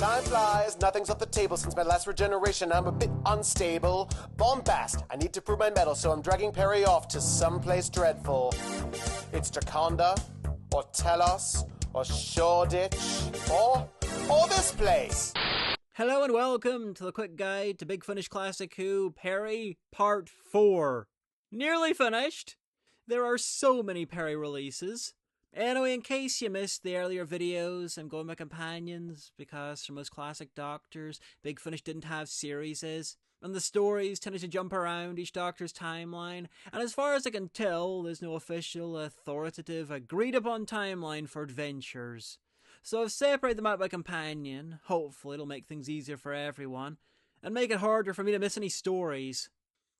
Time flies, nothing's off the table since my last regeneration. I'm a bit unstable. Bombast, I need to prove my mettle, so I'm dragging Peri off to someplace dreadful. It's Jaconda, or Telos, or Shoreditch, or this place. Hello and welcome to the quick guide to Big Finish Classic Who, Peri, Part 4. Nearly finished. There are so many Peri releases. Anyway, in case you missed the earlier videos, I'm going by companions, because for most classic Doctors, Big Finish didn't have series, and the stories tended to jump around each Doctor's timeline, and as far as I can tell, there's no official, authoritative, agreed-upon timeline for adventures. So I've separated them out by companion. Hopefully it'll make things easier for everyone, and make it harder for me to miss any stories.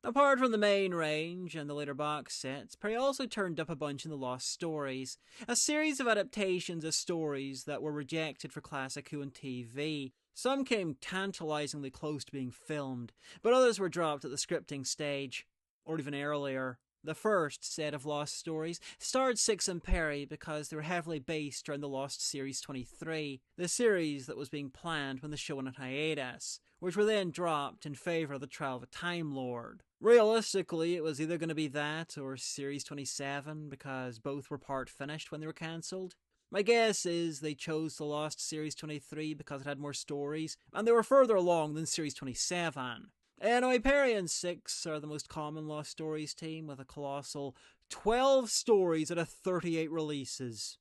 Apart from the main range and the later box sets, Peri also turned up a bunch in the Lost Stories, a series of adaptations of stories that were rejected for Classic Who and TV. Some came tantalizingly close to being filmed, but others were dropped at the scripting stage, or even earlier. The first set of Lost Stories starred Six and Peri because they were heavily based around the Lost Series 23, the series that was being planned when the show went on hiatus, which were then dropped in favour of the trial of a Time Lord. Realistically, it was either going to be that or Series 27, because both were part finished when they were cancelled. My guess is they chose the Lost Series 23 because it had more stories, and they were further along than Series 27. Anyway, Peri and Six are the most common Lost Stories team, with a colossal 12 stories out of 38 releases.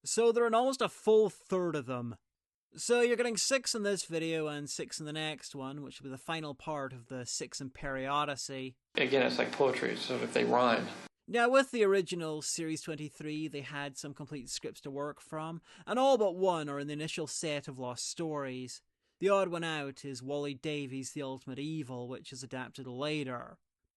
So they're in almost a full third of them. So you're getting 6 in this video and 6 in the next one, which will be the final part of the Six and Peri Odyssey. Again, it's like poetry, so if they rhyme. Now, with the original Series 23, they had some complete scripts to work from, and all but one are in the initial set of Lost Stories. The odd one out is Wally Davies' The Ultimate Evil, which is adapted later.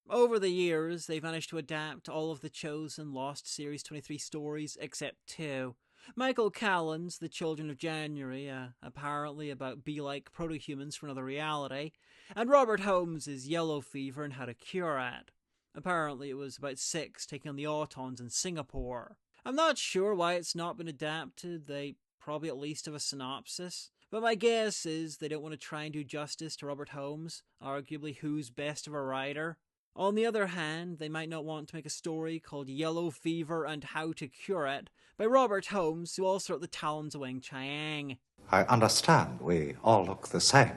Over the years, they've managed to adapt all of the chosen Lost Series 23 stories except 2. Michael Callan's The Children of January, apparently about bee-like proto-humans from another reality, and Robert Holmes' Yellow Fever and How to Cure It. Apparently it was about Six taking on the Autons in Singapore. I'm not sure why it's not been adapted. They probably at least have a synopsis. But my guess is they don't want to try and do justice to Robert Holmes, arguably Who's best of a writer. On the other hand, they might not want to make a story called Yellow Fever and How to Cure It by Robert Holmes, who also wrote The Talons of Weng Chiang. I understand we all look the same.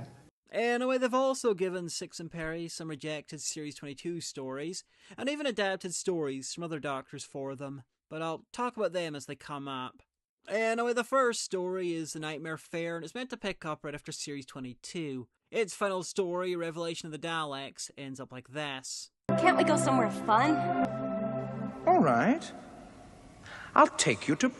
Anyway, they've also given Six and Peri some rejected Series 22 stories, and even adapted stories from other Doctors for them, but I'll talk about them as they come up. Anyway, the first story is The Nightmare Fair, and it's meant to pick up right after Series 22. Its final story, Revelation of the Daleks, ends up like this. Can't we go somewhere fun? All right. I'll take you to...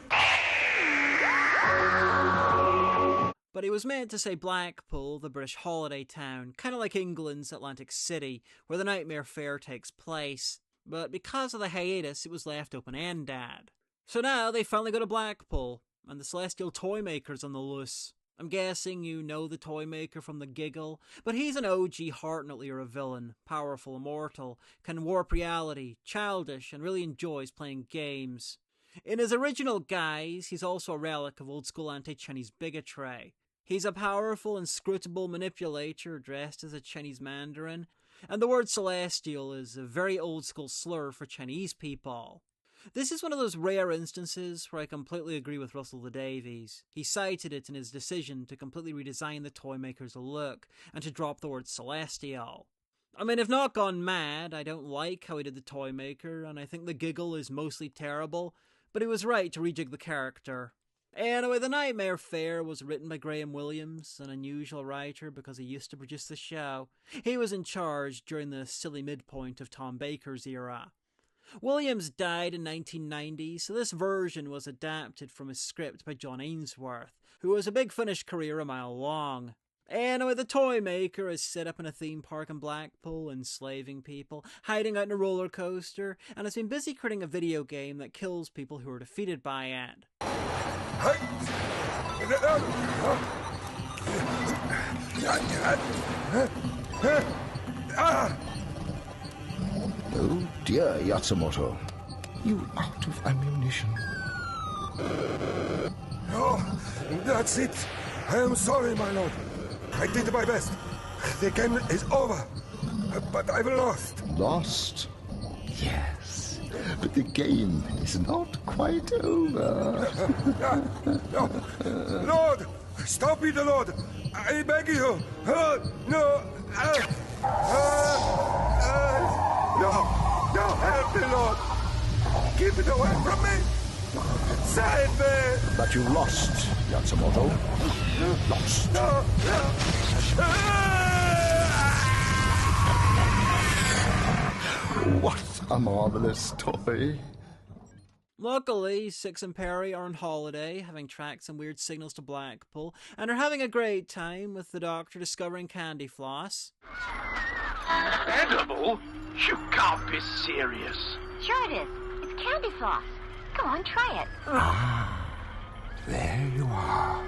But he was meant to say Blackpool, the British holiday town, kind of like England's Atlantic City, where the Nightmare Fair takes place. But because of the hiatus, it was left open-ended. So now they finally go to Blackpool, and the Celestial Toymaker's on the loose. I'm guessing you know the Toymaker from The Giggle, but he's an OG Hartnell era villain, powerful, immortal, can warp reality, childish, and really enjoys playing games. In his original guise, he's also a relic of old-school anti-Chinese bigotry. He's a powerful, inscrutable manipulator dressed as a Chinese Mandarin, and the word Celestial is a very old-school slur for Chinese people. This is one of those rare instances where I completely agree with Russell T Davies. He cited it in his decision to completely redesign the Toymaker's look and to drop the word Celestial. I mean, if not gone mad, I don't like how he did the Toymaker, and I think The Giggle is mostly terrible, but he was right to rejig the character. Anyway, The Nightmare Fair was written by Graham Williams, an unusual writer because he used to produce the show. He was in charge during the silly midpoint of Tom Baker's era. Williams died in 1990, so this version was adapted from a script by John Ainsworth, who has a Big Finish career a mile long. Anyway, the Toymaker is set up in a theme park in Blackpool, enslaving people, hiding out in a roller coaster, and has been busy creating a video game that kills people who are defeated by it. Oh dear, Yatsumoto. You out of ammunition. Oh, that's it. I am sorry, my lord. I did my best. The game is over. But I've lost. Lost? Yes. But the game is not quite over. No. Lord! Stop me, the Lord! I beg you! No! No, help me, Lord! Keep it away from me! Save me! But you lost, Yatsumoto. Lost. No! What a marvelous toy. Luckily, Six and Peri are on holiday, having tracked some weird signals to Blackpool, and are having a great time with the Doctor discovering candy floss. Edible? You can't be serious. Sure it is. It's candy floss. Come on, try it. There you are.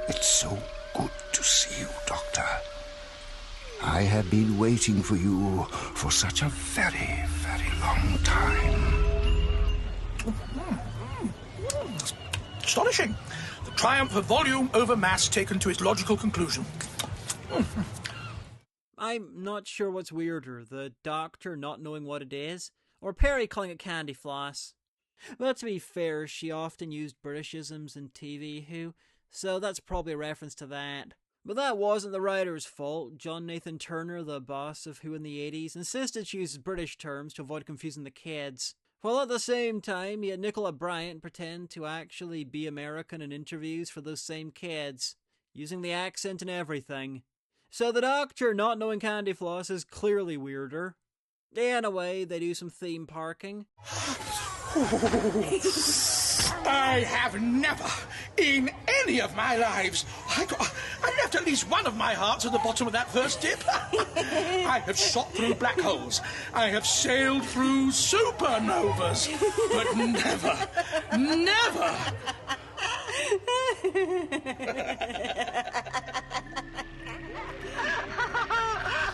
It's so good to see you, Doctor. I have been waiting for you for such a very, very long time. Astonishing. The triumph of volume over mass taken to its logical conclusion. I'm not sure what's weirder, the Doctor not knowing what it is, or Peri calling it candy floss. But to be fair, she often used Britishisms in TV Who, so that's probably a reference to that. But that wasn't the writer's fault. John Nathan Turner, the boss of Who in the 80s, insisted she uses British terms to avoid confusing the kids. While at the same time, he had Nicola Bryant pretend to actually be American in interviews for those same kids, using the accent and everything. So the Doctor not knowing candy floss is clearly weirder. Anyway, they do some theme parking. I have never, in any of my lives, I left at least one of my hearts at the bottom of that first dip. I have shot through black holes. I have sailed through supernovas. But never...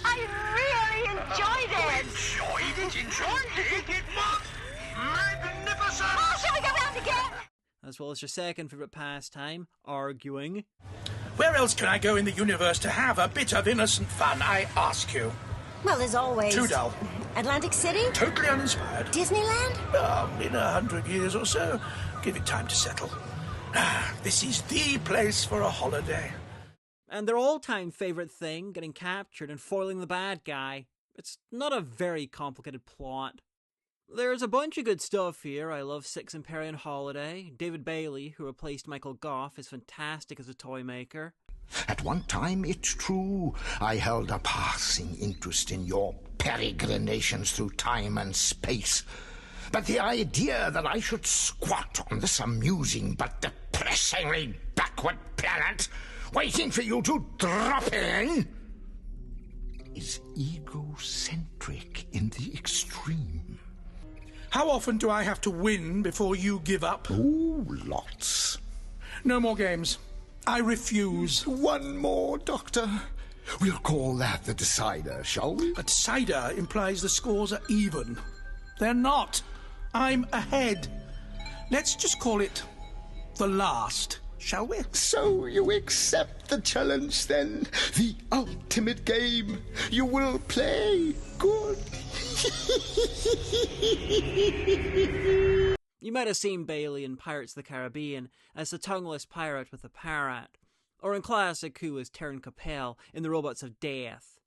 I really enjoyed it. Enjoyed it? It was magnificent! Oh, shall we go round again? As well as your second favourite pastime, arguing. Where else can I go in the universe to have a bit of innocent fun, I ask you? Well, as always. Too dull. Atlantic City? Totally uninspired. Disneyland? In 100 years or so. Give it time to settle. This is the place for a holiday. And their all-time favourite thing, getting captured and foiling the bad guy. It's not a very complicated plot. There's a bunch of good stuff here. I love Six and Peri on holiday. David Bailey, who replaced Michael Gough, is fantastic as a toy maker. At one time, it's true, I held a passing interest in your peregrinations through time and space. But the idea that I should squat on this amusing but depressingly backward planet, waiting for you to drop in, is egocentric in the extreme. How often do I have to win before you give up? Oh, lots. No more games. I refuse. One more, Doctor. We'll call that the decider, shall we? A decider implies the scores are even. They're not. I'm ahead. Let's just call it the last, shall we? So you accept the challenge, then? The ultimate game. You will play. Good. You might have seen Bailey in Pirates of the Caribbean as the tongueless pirate with a parrot, or in classic Who as Terran Capel in The Robots of Death.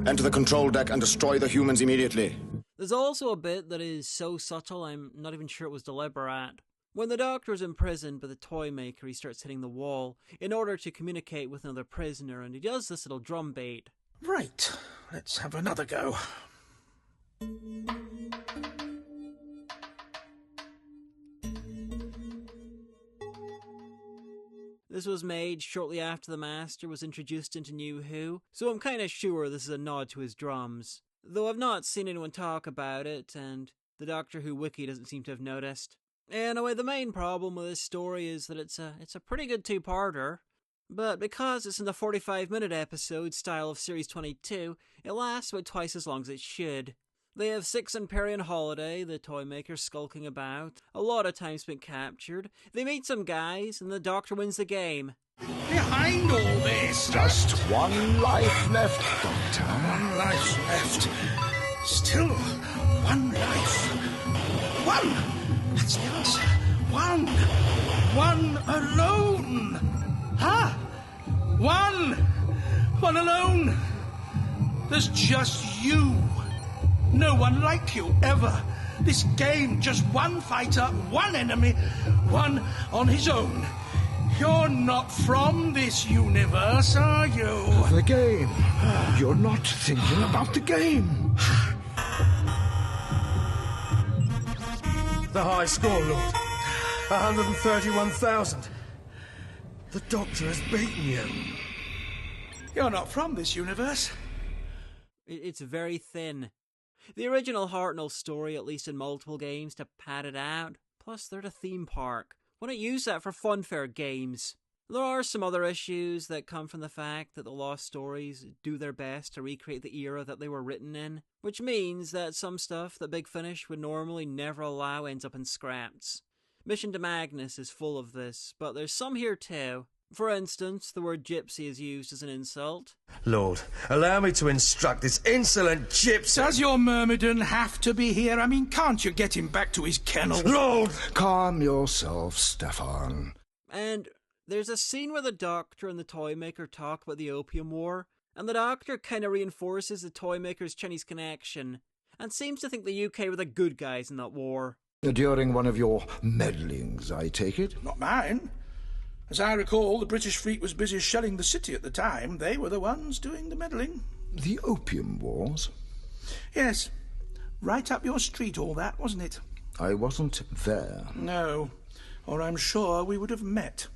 Enter the control deck and destroy the humans immediately. There's also a bit that is so subtle I'm not even sure it was deliberate. When the Doctor is imprisoned by the toy maker, he starts hitting the wall in order to communicate with another prisoner, and he does this little drum beat. Right, let's have another go. This was made shortly after the Master was introduced into New Who, so I'm kinda sure this is a nod to his drums. Though I've not seen anyone talk about it, and the Doctor Who wiki doesn't seem to have noticed. Anyway, the main problem with this story is that it's a pretty good two-parter, but because it's in the 45-minute episode style of Series 22, it lasts about twice as long as it should. They have Six and Peri on holiday, the toy maker skulking about. A lot of time's been captured. They meet some guys, and the Doctor wins the game. Behind all this, Just one life left, Doctor. one life left. Still one life. One! That's the answer. One! One alone! Huh? One! One alone! There's just you. No one like you, ever. This game, just one fighter, one enemy, one on his own. You're not from this universe, are you? The game. You're not thinking about the game. The high score, Lord. 131,000. The Doctor has beaten you. You're not from this universe. It's very thin. The original Hartnell story, at least in multiple games, to pad it out. Plus, they're at a theme park. Why not use that for funfair games? There are some other issues that come from the fact that the Lost Stories do their best to recreate the era that they were written in, which means that some stuff that Big Finish would normally never allow ends up in scraps. Mission to Magnus is full of this, but there's some here too. For instance, the word gypsy is used as an insult. Lord, allow me to instruct this insolent gypsy. Does your Myrmidon have to be here? I mean, can't you get him back to his kennel? Lord! Calm yourself, Stefan. And there's a scene where the Doctor and the Toymaker talk about the Opium War, and the Doctor kind of reinforces the Toymaker's Chinese connection, and seems to think the UK were the good guys in that war. During one of your meddlings, I take it? Not mine. As I recall, the British fleet was busy shelling the city at the time. They were the ones doing the meddling. The Opium Wars? Yes. Right up your street, all that, wasn't it? I wasn't there. No. Or I'm sure we would have met.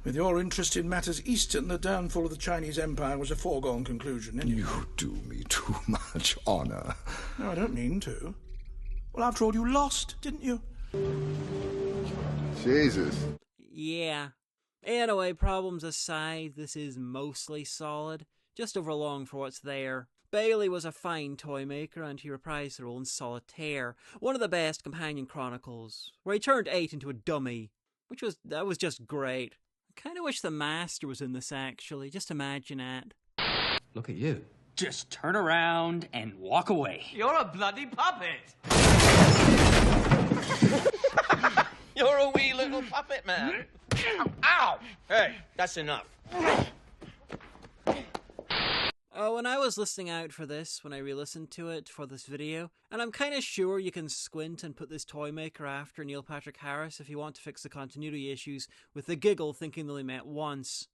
With your interest in matters Eastern, the downfall of the Chinese Empire was a foregone conclusion, anyway. You do me too much honour. No, I don't mean to. Well, after all, you lost, didn't you? Jesus. Yeah. Anyway, problems aside, this is mostly solid. Just overlong for what's there. Bailey was a fine toy maker, and he reprised the role in Solitaire, one of the best companion chronicles, where he turned 8 into a dummy, that was just great. I kind of wish the Master was in this, actually. Just imagine it. Look at you. Just turn around and walk away. You're a bloody puppet. You're a wee little puppet, man. Ow! Hey, that's enough. Oh, when I was listening out for this, when I re-listened to it for this video, and I'm kind of sure you can squint and put this toy maker after Neil Patrick Harris if you want to fix the continuity issues with the giggle thinking they only met once.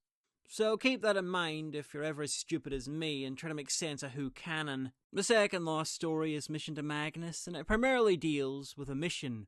So keep that in mind if you're ever as stupid as me and try to make sense of Who canon. The second Lost story is Mission to Magnus, and it primarily deals with a mission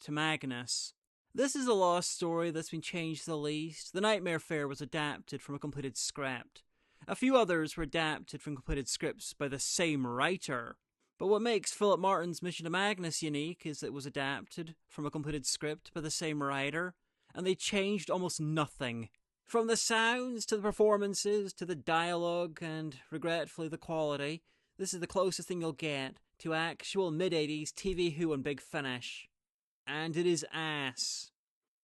to Magnus. This is a Lost story that's been changed the least. The Nightmare Fair was adapted from a completed script. A few others were adapted from completed scripts by the same writer. But what makes Philip Martin's Mission to Magnus unique is that it was adapted from a completed script by the same writer, and they changed almost nothing. From the sounds to the performances to the dialogue and, regretfully, the quality, this is the closest thing you'll get to actual mid-80s TV Who and Big Finish. And it is ass.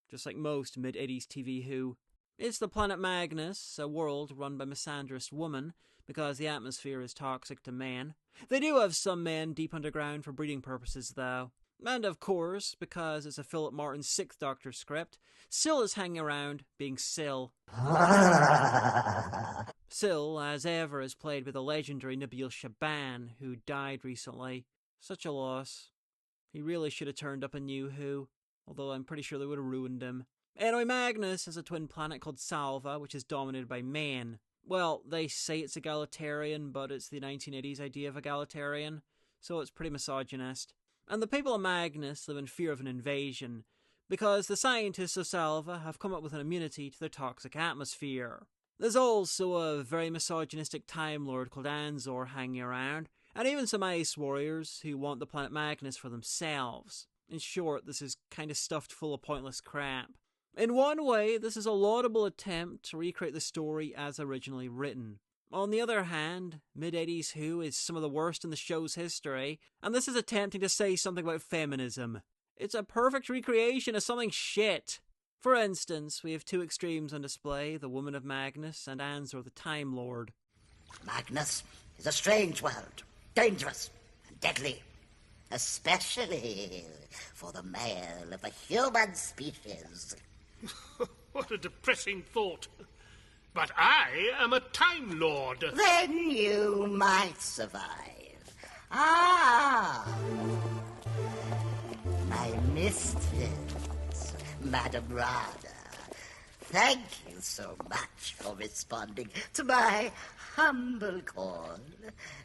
Just like most mid-80s TV Who. It's the planet Magnus, a world run by misandrist women, because the atmosphere is toxic to men. They do have some men deep underground for breeding purposes, though. And of course, because it's a Philip Martin 6th Doctor script, Syl is hanging around being Syl. Syl, as ever, is played by the legendary Nabil Shaban, who died recently. Such a loss. He really should have turned up in New Who, although I'm pretty sure they would have ruined him. Anyway, Magnus has a twin planet called Salva, which is dominated by men. Well, they say it's egalitarian, but it's the 1980s idea of egalitarian, so it's pretty misogynist. And the people of Magnus live in fear of an invasion, because the scientists of Salva have come up with an immunity to their toxic atmosphere. There's also a very misogynistic Time Lord called Anzor hanging around, and even some ice warriors who want the planet Magnus for themselves. In short, this is kind of stuffed full of pointless crap. In one way, this is a laudable attempt to recreate the story as originally written. On the other hand, mid-80s Who is some of the worst in the show's history, and this is attempting to say something about feminism. It's a perfect recreation of something shit. For instance, we have two extremes on display, the Woman of Magnus and Anzor the Time Lord. Magnus is a strange world, dangerous and deadly, especially for the male of the human species. What a depressing thought. But I am a Time Lord. Then you might survive. Ah! My mistress, Madame Rana. Thank you so much for responding to my humble call.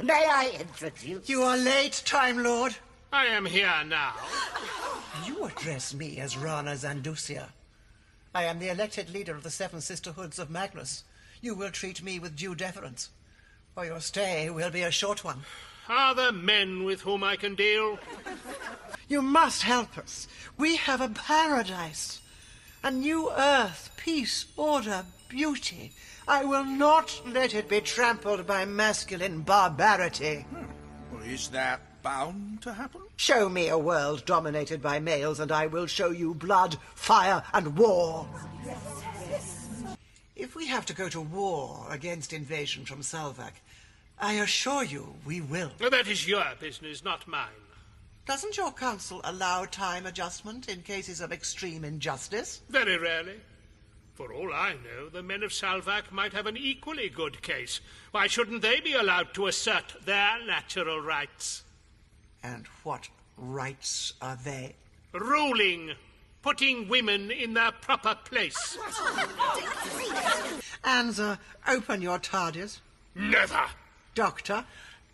May I introduce... You are late, Time Lord. I am here now. You address me as Rana Zandusia. I am the elected leader of the Seven Sisterhoods of Magnus. You will treat me with due deference, or your stay will be a short one. Are there men with whom I can deal? You must help us. We have a paradise. A new earth, peace, order, beauty. I will not let it be trampled by masculine barbarity. Well, is that bound to happen? Show me a world dominated by males, and I will show you blood, fire, and war. If we have to go to war against invasion from Salvak, I assure you we will. That is your business, not mine. Doesn't your council allow time adjustment in cases of extreme injustice? Very rarely. For all I know, the men of Salvak might have an equally good case. Why shouldn't they be allowed to assert their natural rights? And what rights are they? Ruling. Putting women in their proper place. Anza, open your TARDIS. Never. Doctor?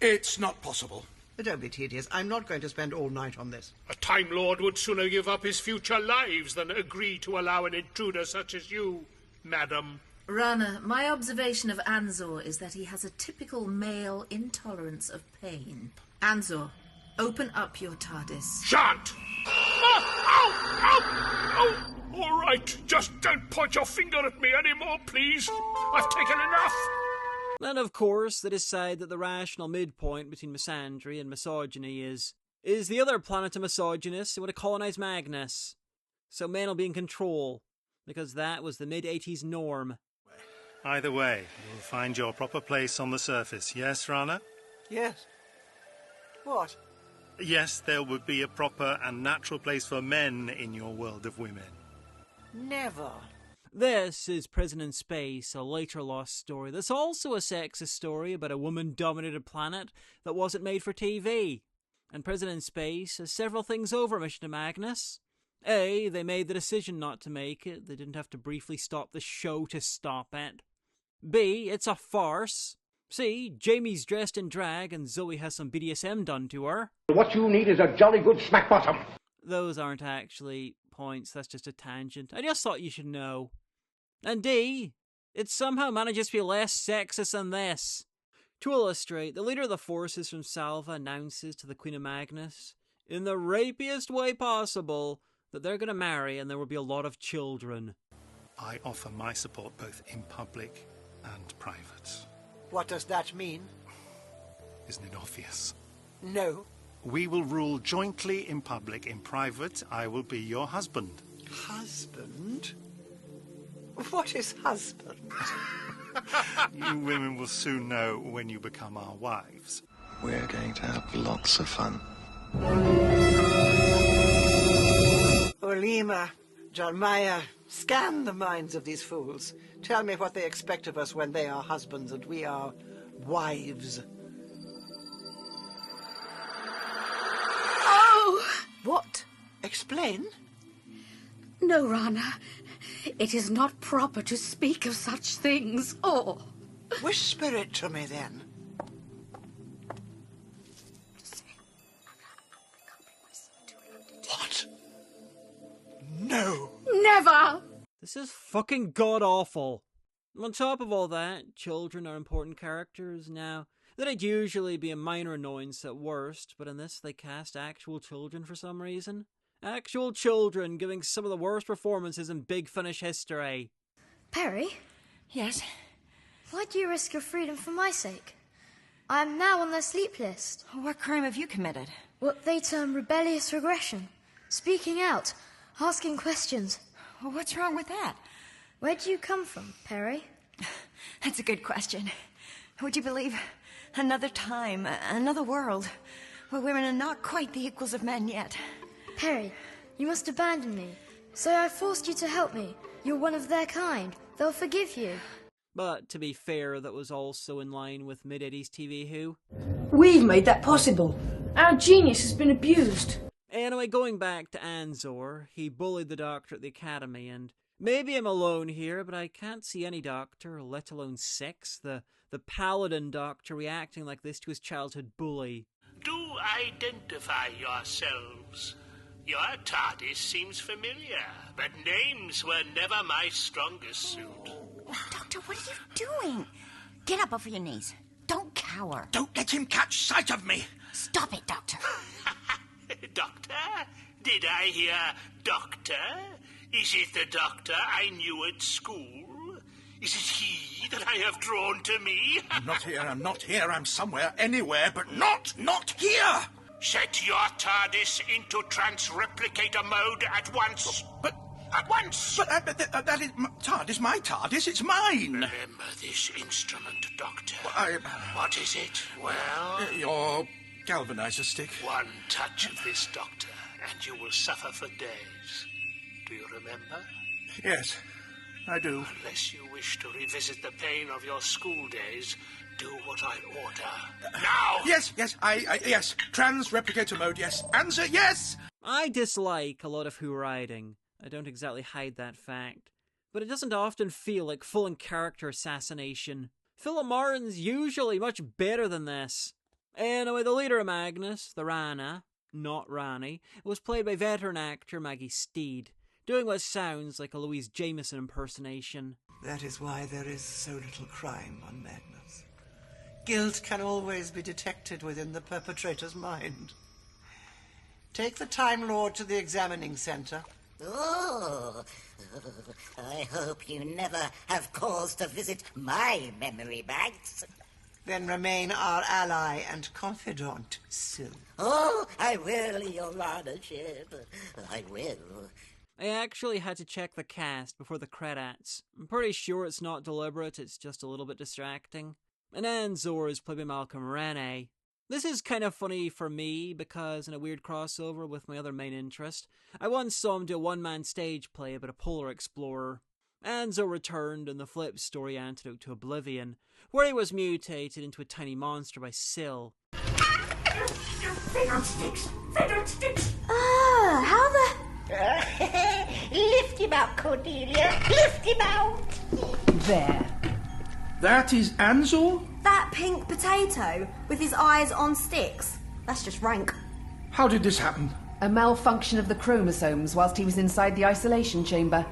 It's not possible. Don't be tedious. I'm not going to spend all night on this. A Time Lord would sooner give up his future lives than agree to allow an intruder such as you, madam. Rana, my observation of Anzor is that he has a typical male intolerance of pain. Anzor, open up your TARDIS. Shan't! Ow! All right, just don't point your finger at me anymore, please. I've taken enough. And of course, they decide that the rational midpoint between misandry and misogyny is the other planet of misogynists who want to colonize Magnus. So men will be in control, because that was the mid-80s norm. Either way, you'll find your proper place on the surface. Yes, Rana? Yes. What? Yes, there would be a proper and natural place for men in your world of women. Never. This is Prison in Space, a later lost story that's also a sexist story about a woman-dominated planet that wasn't made for TV. And Prison in Space has several things over Mission to Magnus. A, they made the decision not to make it. They didn't have to briefly stop the show to stop it. B, it's a farce. C, Jamie's dressed in drag and Zoe has some BDSM done to her. What you need is a jolly good smack bottom. Those aren't actually points, that's just a tangent. I just thought you should know. And D, it somehow manages to be less sexist than this. To illustrate, the leader of the forces from Salva announces to the Queen of Magnus, in the rapiest way possible, that they're going to marry and there will be a lot of children. I offer my support both in public and private. What does that mean? Isn't it obvious? No. We will rule jointly in public. In private, I will be your husband. Husband? What is husband? You women will soon know when you become our wives. We're going to have lots of fun. Olima, Jalmaya, scan the minds of these fools. Tell me what they expect of us when they are husbands and we are wives. Oh! What? Explain. No, Rana. It is not proper to speak of such things. Oh. Whisper it to me, then. What? No. Never! This is fucking god-awful. On top of all that, children are important characters now. That'd usually be a minor annoyance at worst, but in this they cast actual children for some reason. Actual children giving some of the worst performances in Big Finish history. Peri? Yes? Why do you risk your freedom for my sake? I am now on their sleep list. What crime have you committed? What they term rebellious regression. Speaking out, asking questions. Well, what's wrong with that? Where do you come from, Peri? That's a good question. Would you believe another time, another world, where women are not quite the equals of men yet? Peri, you must abandon me. So I forced you to help me. You're one of their kind. They'll forgive you. But to be fair, that was also in line with mid-80s TV Who. We've made that possible. Our genius has been abused. Anyway, going back to Anzor, he bullied the doctor at the academy, and maybe I'm alone here, but I can't see any doctor, let alone six, the paladin doctor, reacting like this to his childhood bully. Do identify yourselves. Your TARDIS seems familiar, but names were never my strongest suit. Doctor, what are you doing? Get up off your knees. Don't cower. Don't let him catch sight of me. Stop it, Doctor. Doctor? Did I hear doctor? Is it the doctor I knew at school? Is it he that I have drawn to me? I'm not here. I'm somewhere, anywhere, but not here. Set your TARDIS into trans-replicator mode at once. But at once! But that is TARDIS, my TARDIS, it's mine. Remember this instrument, Doctor. What is it? Well? Your galvanizer stick. One touch of this, Doctor, and you will suffer for days. Do you remember? Yes, I do. Unless you wish to revisit the pain of your school days, do what I order. Now! Yes, yes. Trans-replicator mode, yes. Answer, yes! I dislike a lot of Who writing. I don't exactly hide that fact. But it doesn't often feel like full-in-character assassination. Philip Martin's usually much better than this. Anyway, the leader of Magnus, the Rana, not Rani, was played by veteran actor Maggie Steed, doing what sounds like a Louise Jameson impersonation. That is why there is so little crime on Magnus. Guilt can always be detected within the perpetrator's mind. Take the Time Lord to the examining center. Oh, I hope you never have cause to visit my memory banks. Then remain our ally and confidant, Sue. Oh, I will, your Honorship. I will. I actually had to check the cast before the credits. I'm pretty sure it's not deliberate, it's just a little bit distracting. And Anzor is played by Malcolm Rennie. This is kind of funny for me because in a weird crossover with my other main interest, I once saw him do a one-man stage play about a polar explorer. Anzor returned in the Flip story Antidote to Oblivion, where he was mutated into a tiny monster by Syl. Fiddlesticks! Ah, how the... Lift him out, Cordelia! Lift him out! There. That is Anzor? That pink potato with his eyes on sticks. That's just rank. How did this happen? A malfunction of the chromosomes whilst he was inside the isolation chamber.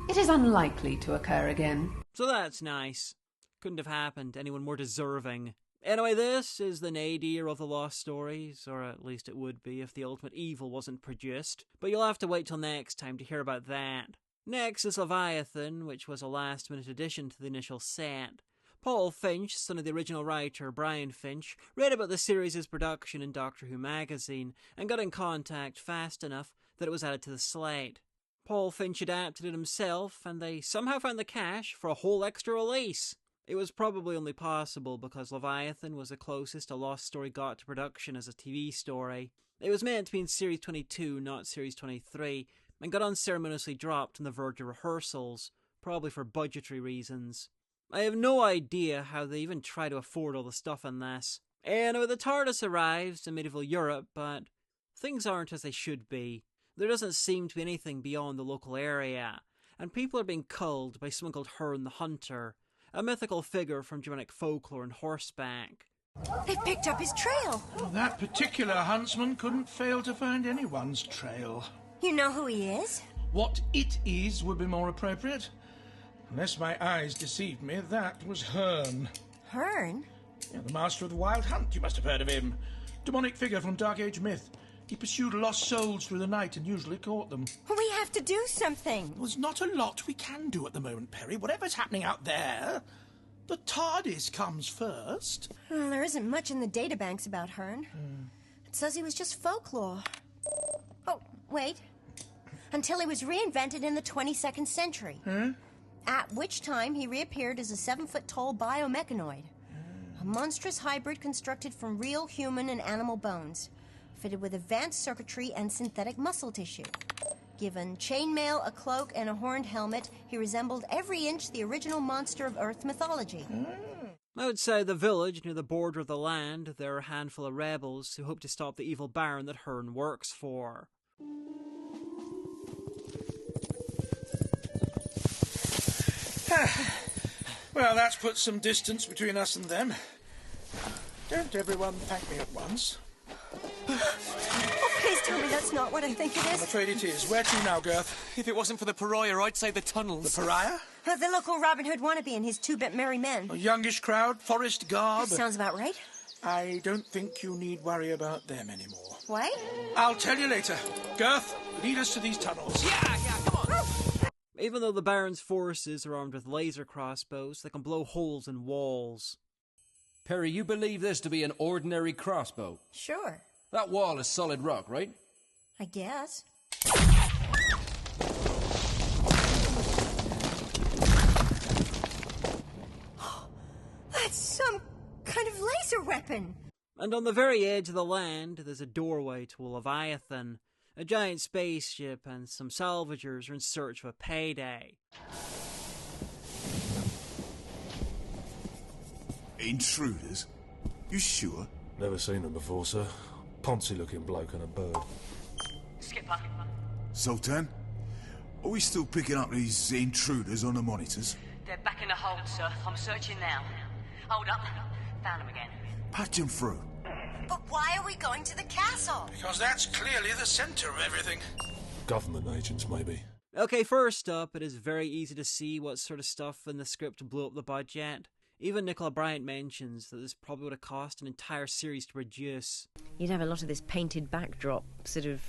It is unlikely to occur again. So that's nice. Couldn't have happened to anyone more deserving. Anyway, this is the nadir of the Lost Stories, or at least it would be if the Ultimate Evil wasn't produced. But you'll have to wait till next time to hear about that. Next is Leviathan, which was a last-minute addition to the initial set. Paul Finch, son of the original writer Brian Finch, read about the series' production in Doctor Who magazine and got in contact fast enough that it was added to the slate. Paul Finch adapted it himself, and they somehow found the cash for a whole extra release. It was probably only possible because Leviathan was the closest a Lost Story got to production as a TV story. It was meant to be in Series 22, not Series 23, and got unceremoniously dropped on the verge of rehearsals, probably for budgetary reasons. I have no idea how they even try to afford all the stuff in this. Anyway, the TARDIS arrives in medieval Europe, but things aren't as they should be. There doesn't seem to be anything beyond the local area, and people are being culled by someone called Herne the Hunter, a mythical figure from Germanic folklore and horseback. They've picked up his trail. That particular huntsman couldn't fail to find anyone's trail. You know who he is? What it is would be more appropriate. Unless my eyes deceived me, that was Herne. Herne? Yeah, the master of the Wild Hunt, you must have heard of him. Demonic figure from Dark Age myth. He pursued lost souls through the night and usually caught them. We have to do something. There's not a lot we can do at the moment, Peri. Whatever's happening out there, The TARDIS comes first. Well, there isn't much in the databanks about Hearn. It says he was just folklore. Oh, wait. Until he was reinvented in the 22nd century. At which time he reappeared as a 7-foot-tall biomechanoid. A monstrous hybrid constructed from real human and animal bones, fitted with advanced circuitry and synthetic muscle tissue. Given chainmail, a cloak, and a horned helmet, he resembled every inch the original monster of Earth mythology. Outside the village, near the border of the land, there are a handful of rebels who hope to stop the evil Baron that Hearn works for. Well, that's put some distance between us and them. Don't everyone thank me at once. Oh, please tell me that's not what I think it I'm is. afraid it is. Where to now, Girth? If it wasn't for the pariah, I'd say the tunnels. The pariah? The local Robin Hood wannabe and his two-bit merry men. A youngish crowd, forest garb. Sounds about right. I don't think you need worry about them anymore. What? I'll tell you later. Girth, lead us to these tunnels. Yeah, come on. Even though the Baron's forces are armed with laser crossbows, they can blow holes in walls. Peri, you believe this to be an ordinary crossbow? Sure. That wall is solid rock, right? I guess. That's some kind of laser weapon. And on the very edge of the land, there's a doorway to a Leviathan. A giant spaceship and some salvagers are in search of a payday. Intruders? You sure? Never seen them before, sir. Poncy-looking bloke and a bird. Skipper. Sultan? Are we still picking up these intruders on the monitors? They're back in the hold, sir. I'm searching now. Hold up. Found them again. Patch them through. But why are we going to the castle? Because that's clearly the centre of everything. Government agents, maybe. Okay, first up, it is very easy to see what sort of stuff in the script blew up the budget. Even Nicola Bryant mentions that this probably would have cost an entire series to produce. You'd have a lot of this painted backdrop, sort of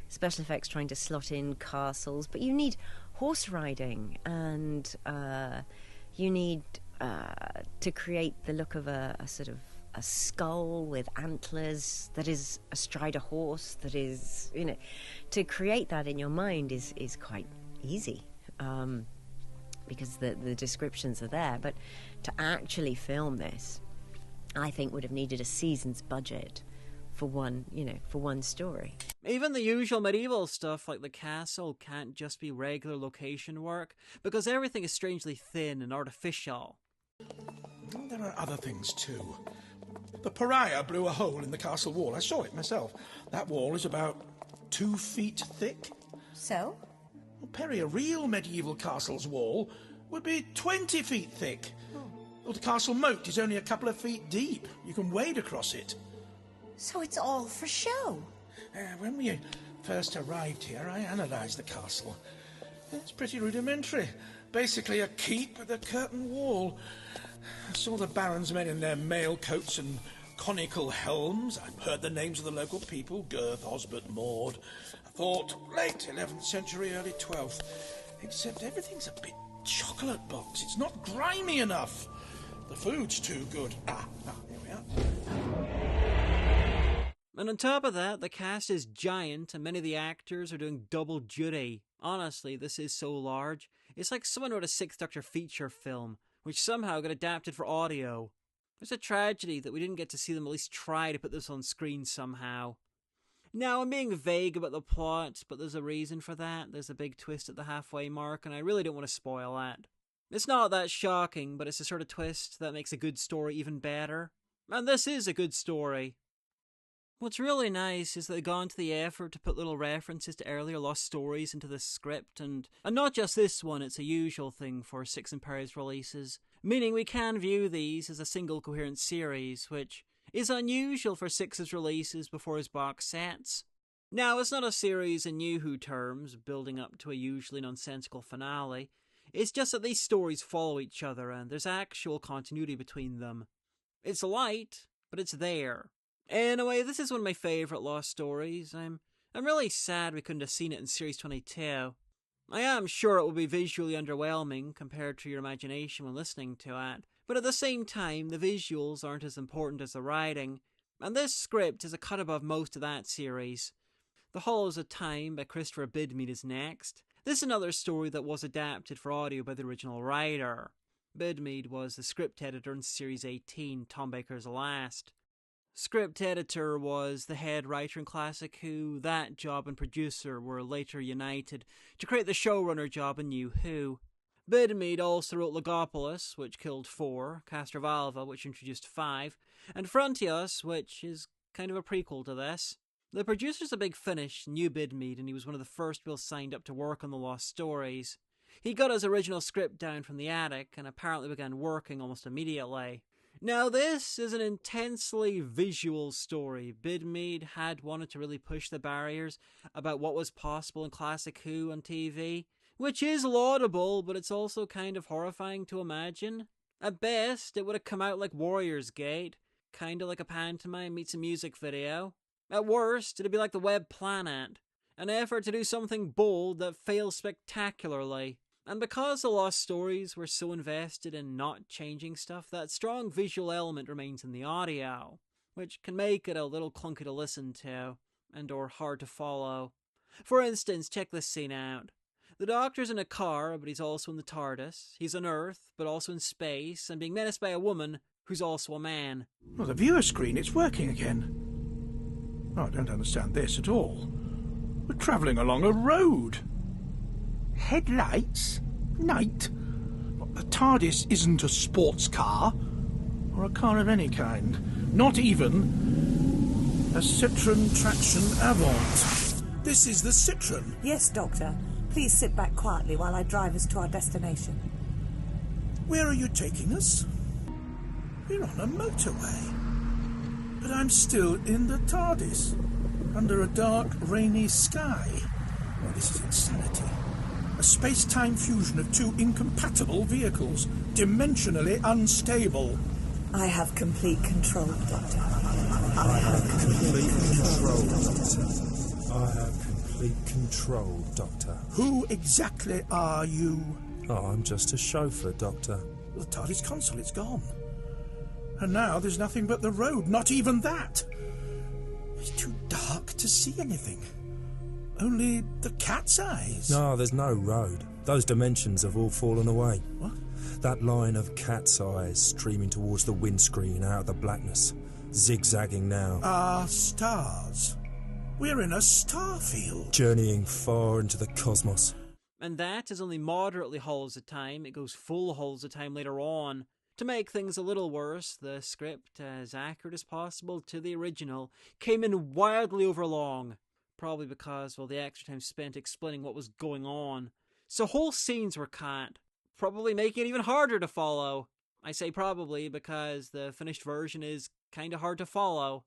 special effects trying to slot in castles, but you need horse riding, and you need to create the look of a sort of a skull with antlers that is astride a horse, that is, you know, to create that in your mind is quite easy. Because the descriptions are there, but to actually film this, I think would have needed a season's budget for one story. Even the usual medieval stuff like the castle can't just be regular location work, because everything is strangely thin and artificial. There are other things too. The pariah blew a hole in the castle wall. I saw it myself. That wall is about 2 feet thick. So? Well, Peri, a real medieval castle's wall would be 20 feet thick. Well, the castle moat is only a couple of feet deep. You can wade across it. So it's all for show? When we first arrived here, I analysed the castle. It's pretty rudimentary. Basically a keep with a curtain wall. I saw the Baron's men in their mail coats and conical helms. I heard the names of the local people, Girth, Osbert, Maud. I thought late 11th century, early 12th. Except everything's a bit chocolate box. It's not grimy enough. The food's too good. Here we are. And on top of that, the cast is giant and many of the actors are doing double duty. Honestly, this is so large. It's like someone wrote a Sixth Doctor feature film, which somehow got adapted for audio. It's a tragedy that we didn't get to see them at least try to put this on screen somehow. Now, I'm being vague about the plot, but there's a reason for that. There's a big twist at the halfway mark, and I really don't want to spoil that. It's not that shocking, but it's the sort of twist that makes a good story even better. And this is a good story. What's really nice is that they've gone to the effort to put little references to earlier lost stories into the script, and not just this one, it's a usual thing for Six and Peri's releases, meaning we can view these as a single coherent series, which is unusual for Six's releases before his box sets. Now, it's not a series in New Who terms, building up to a usually nonsensical finale. It's just that these stories follow each other, and there's actual continuity between them. It's light, but it's there. Anyway, this is one of my favourite Lost stories. I'm really sad we couldn't have seen it in Series 22. I am sure it will be visually underwhelming compared to your imagination when listening to it, but at the same time, the visuals aren't as important as the writing, and this script is a cut above most of that series. The Hollows of Time by Christopher Bidmead is next. This is another story that was adapted for audio by the original writer. Bidmead was the script editor in Series 18, Tom Baker's Last. Script editor was the head writer in Classic Who. That job and producer were later united to create the showrunner job in New Who. Bidmead also wrote Logopolis, which killed 4, Castrovalva, which introduced 5, and Frontios, which is kind of a prequel to this. The producer's a Big Finish, knew Bidmead, and he was one of the first people signed up to work on the Lost Stories. He got his original script down from the attic and apparently began working almost immediately. Now this is an intensely visual story. Bidmead had wanted to really push the barriers about what was possible in Classic Who on TV, which is laudable, but it's also kind of horrifying to imagine. At best, it would have come out like Warrior's Gate, kinda like a pantomime meets a music video. At worst, it'd be like The Web Planet, an effort to do something bold that fails spectacularly. And because the Lost Stories were so invested in not changing stuff, that strong visual element remains in the audio, which can make it a little clunky to listen to, and or hard to follow. For instance, check this scene out. The Doctor's in a car, but he's also in the TARDIS. He's on Earth, but also in space, and being menaced by a woman who's also a man. Well, the viewer screen, it's working again. Oh, I don't understand this at all. We're travelling along a road. Headlights? Night? The TARDIS isn't a sports car, or a car of any kind. Not even a Citroën Traction Avant. This is the Citroën. Yes, Doctor. Please sit back quietly while I drive us to our destination. Where are you taking us? We're on a motorway. But I'm still in the TARDIS, under a dark, rainy sky. Well, this is insanity. A space-time fusion of two incompatible vehicles, dimensionally unstable. I have complete control, Doctor. I have complete control, Doctor. I have complete control, Doctor. Who exactly are you? Oh, I'm just a chauffeur, Doctor. The TARDIS console, it's gone. And now there's nothing but the road, not even that. It's too dark to see anything. Only the cat's eyes. No, there's no road. Those dimensions have all fallen away. What? That line of cat's eyes streaming towards the windscreen out of the blackness, zigzagging now. Our stars. We're in a star field. Journeying far into the cosmos. And that is only moderately Hollows of Time. It goes full Hollows of Time later on. To make things a little worse, the script, as accurate as possible to the original, came in wildly overlong. Probably because, well, the extra time spent explaining what was going on. So whole scenes were cut, probably making it even harder to follow. I say probably because the finished version is kinda hard to follow.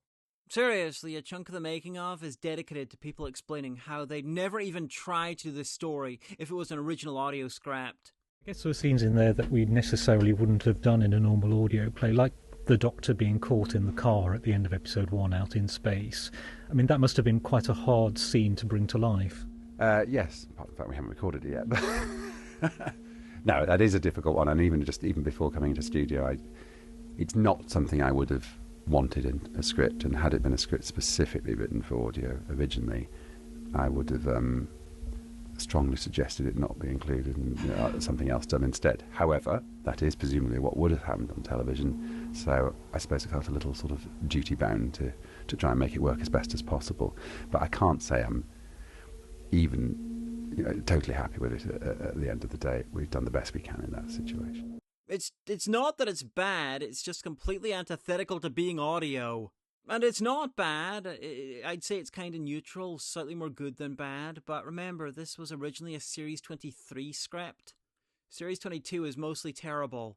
Seriously, a chunk of the making of is dedicated to people explaining how they'd never even tried to do this story if it was an original audio script. I guess there were scenes in there that we necessarily wouldn't have done in a normal audio play, like the Doctor being caught in the car at the end of episode 1 out in space. I mean, that must have been quite a hard scene to bring to life. Yes, apart from the fact we haven't recorded it yet. But no, that is a difficult one, and even before coming into studio, it's not something I would have wanted in a script, and had it been a script specifically written for audio originally, I would have strongly suggested it not be included and something else done instead. However, that is presumably what would have happened on television, so I suppose I felt a little sort of duty bound to try and make it work as best as possible. But I can't say I'm even totally happy with it at the end of the day. We've done the best we can in that situation. It's not that it's bad, it's just completely antithetical to being audio. And it's not bad. I'd say it's kind of neutral, slightly more good than bad. But remember, this was originally a Series 23 script. Series 22 is mostly terrible.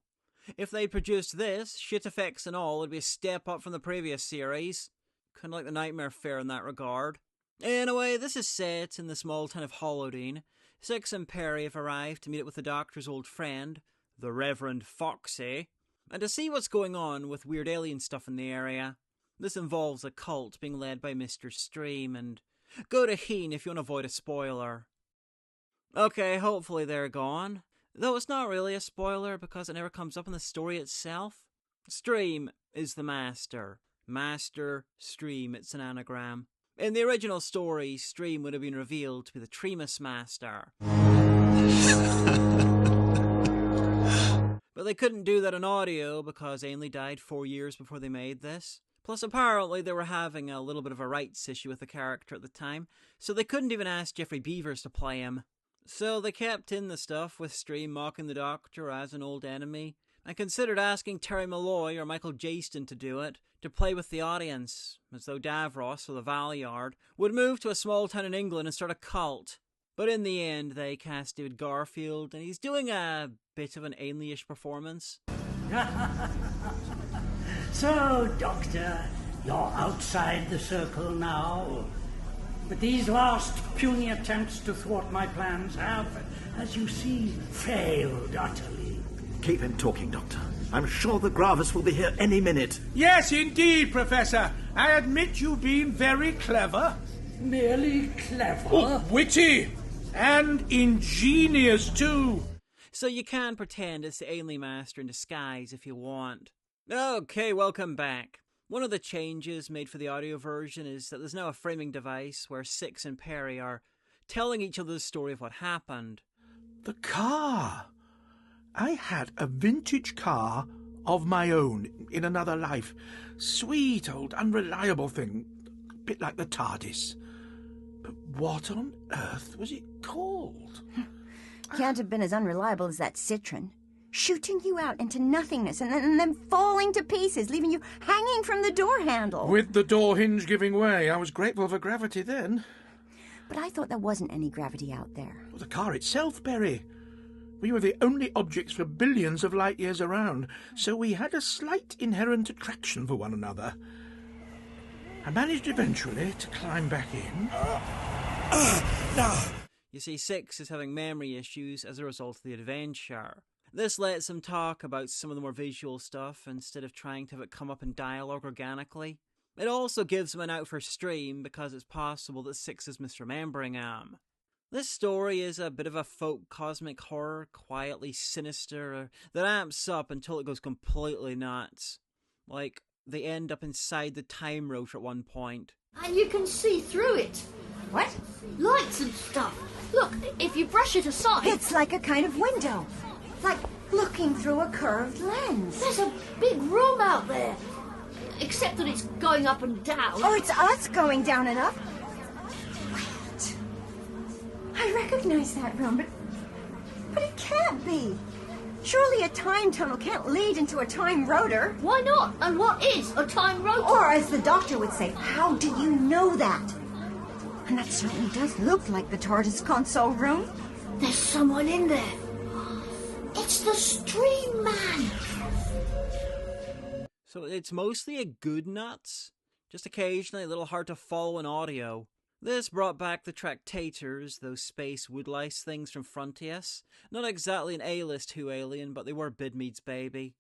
If they'd produced this, shit effects and all, it'd be a step up from the previous series. Kind of like the Nightmare Fair in that regard. Anyway, this is set in the small town of Hollowdean. Six and Peri have arrived to meet up with the Doctor's old friend, the Reverend Foxy, and to see what's going on with weird alien stuff in the area. This involves a cult being led by Mr. Stream, and go to Heen if you want to avoid a spoiler. Okay, hopefully they're gone. Though it's not really a spoiler because it never comes up in the story itself. Stream is the master. Master, Stream, it's an anagram. In the original story, Stream would have been revealed to be the Tremus Master. But they couldn't do that in audio because Ainley died 4 years before they made this. Plus, apparently, they were having a little bit of a rights issue with the character at the time, so they couldn't even ask Jeffrey Beavers to play him. So they kept in the stuff with Stream mocking the Doctor as an old enemy, and considered asking Terry Malloy or Michael Jaston to do it, to play with the audience, as though Davros or the Valeyard would move to a small town in England and start a cult. But in the end, they cast David Garfield, and he's doing a bit of an Ainley-ish performance. So, Doctor, you're outside the circle now. But these last puny attempts to thwart my plans have, as you see, failed utterly. Keep him talking, Doctor. I'm sure the Gravis will be here any minute. Yes, indeed, Professor. I admit you've been very clever. Merely clever? Oh, witty! And ingenious, too. So you can pretend it's the Ainley Master in disguise if you want. Okay, welcome back. One of the changes made for the audio version is that there's now a framing device where Six and Peri are telling each other the story of what happened. The car. I had a vintage car of my own in another life. Sweet old unreliable thing. A bit like the TARDIS. But what on earth was it called? Can't have been as unreliable as that Citron. Shooting you out into nothingness and then falling to pieces, leaving you hanging from the door handle. With the door hinge giving way. I was grateful for gravity then. But I thought there wasn't any gravity out there. Well, the car itself, Peri. We were the only objects for billions of light years around, so we had a slight inherent attraction for one another. I managed eventually to climb back in. No. You see, Six is having memory issues as a result of the adventure. This lets him talk about some of the more visual stuff instead of trying to have it come up in dialogue organically. It also gives him an out for Stream because it's possible that Six is misremembering him. This story is a bit of a folk cosmic horror, quietly sinister, that amps up until it goes completely nuts. Like, they end up inside the time rotor at one point. And you can see through it. What? Lights and stuff. Look, if you brush it aside... It's like a kind of window. Like looking through a curved lens. There's a big room out there. Except that it's going up and down. Oh, it's us going down and up? Wait. I recognize that room, but it can't be. Surely a time tunnel can't lead into a time rotor. Why not? And what is a time rotor? Or as the Doctor would say, how do you know that? And that certainly does look like the TARDIS console room. There's someone in there. It's the Stream Man. So it's mostly a good nuts, just occasionally a little hard to follow in audio. This brought back the Tractators, those space woodlice things from Frontius. Not exactly an A-list Who alien, but they were Bidmead's baby.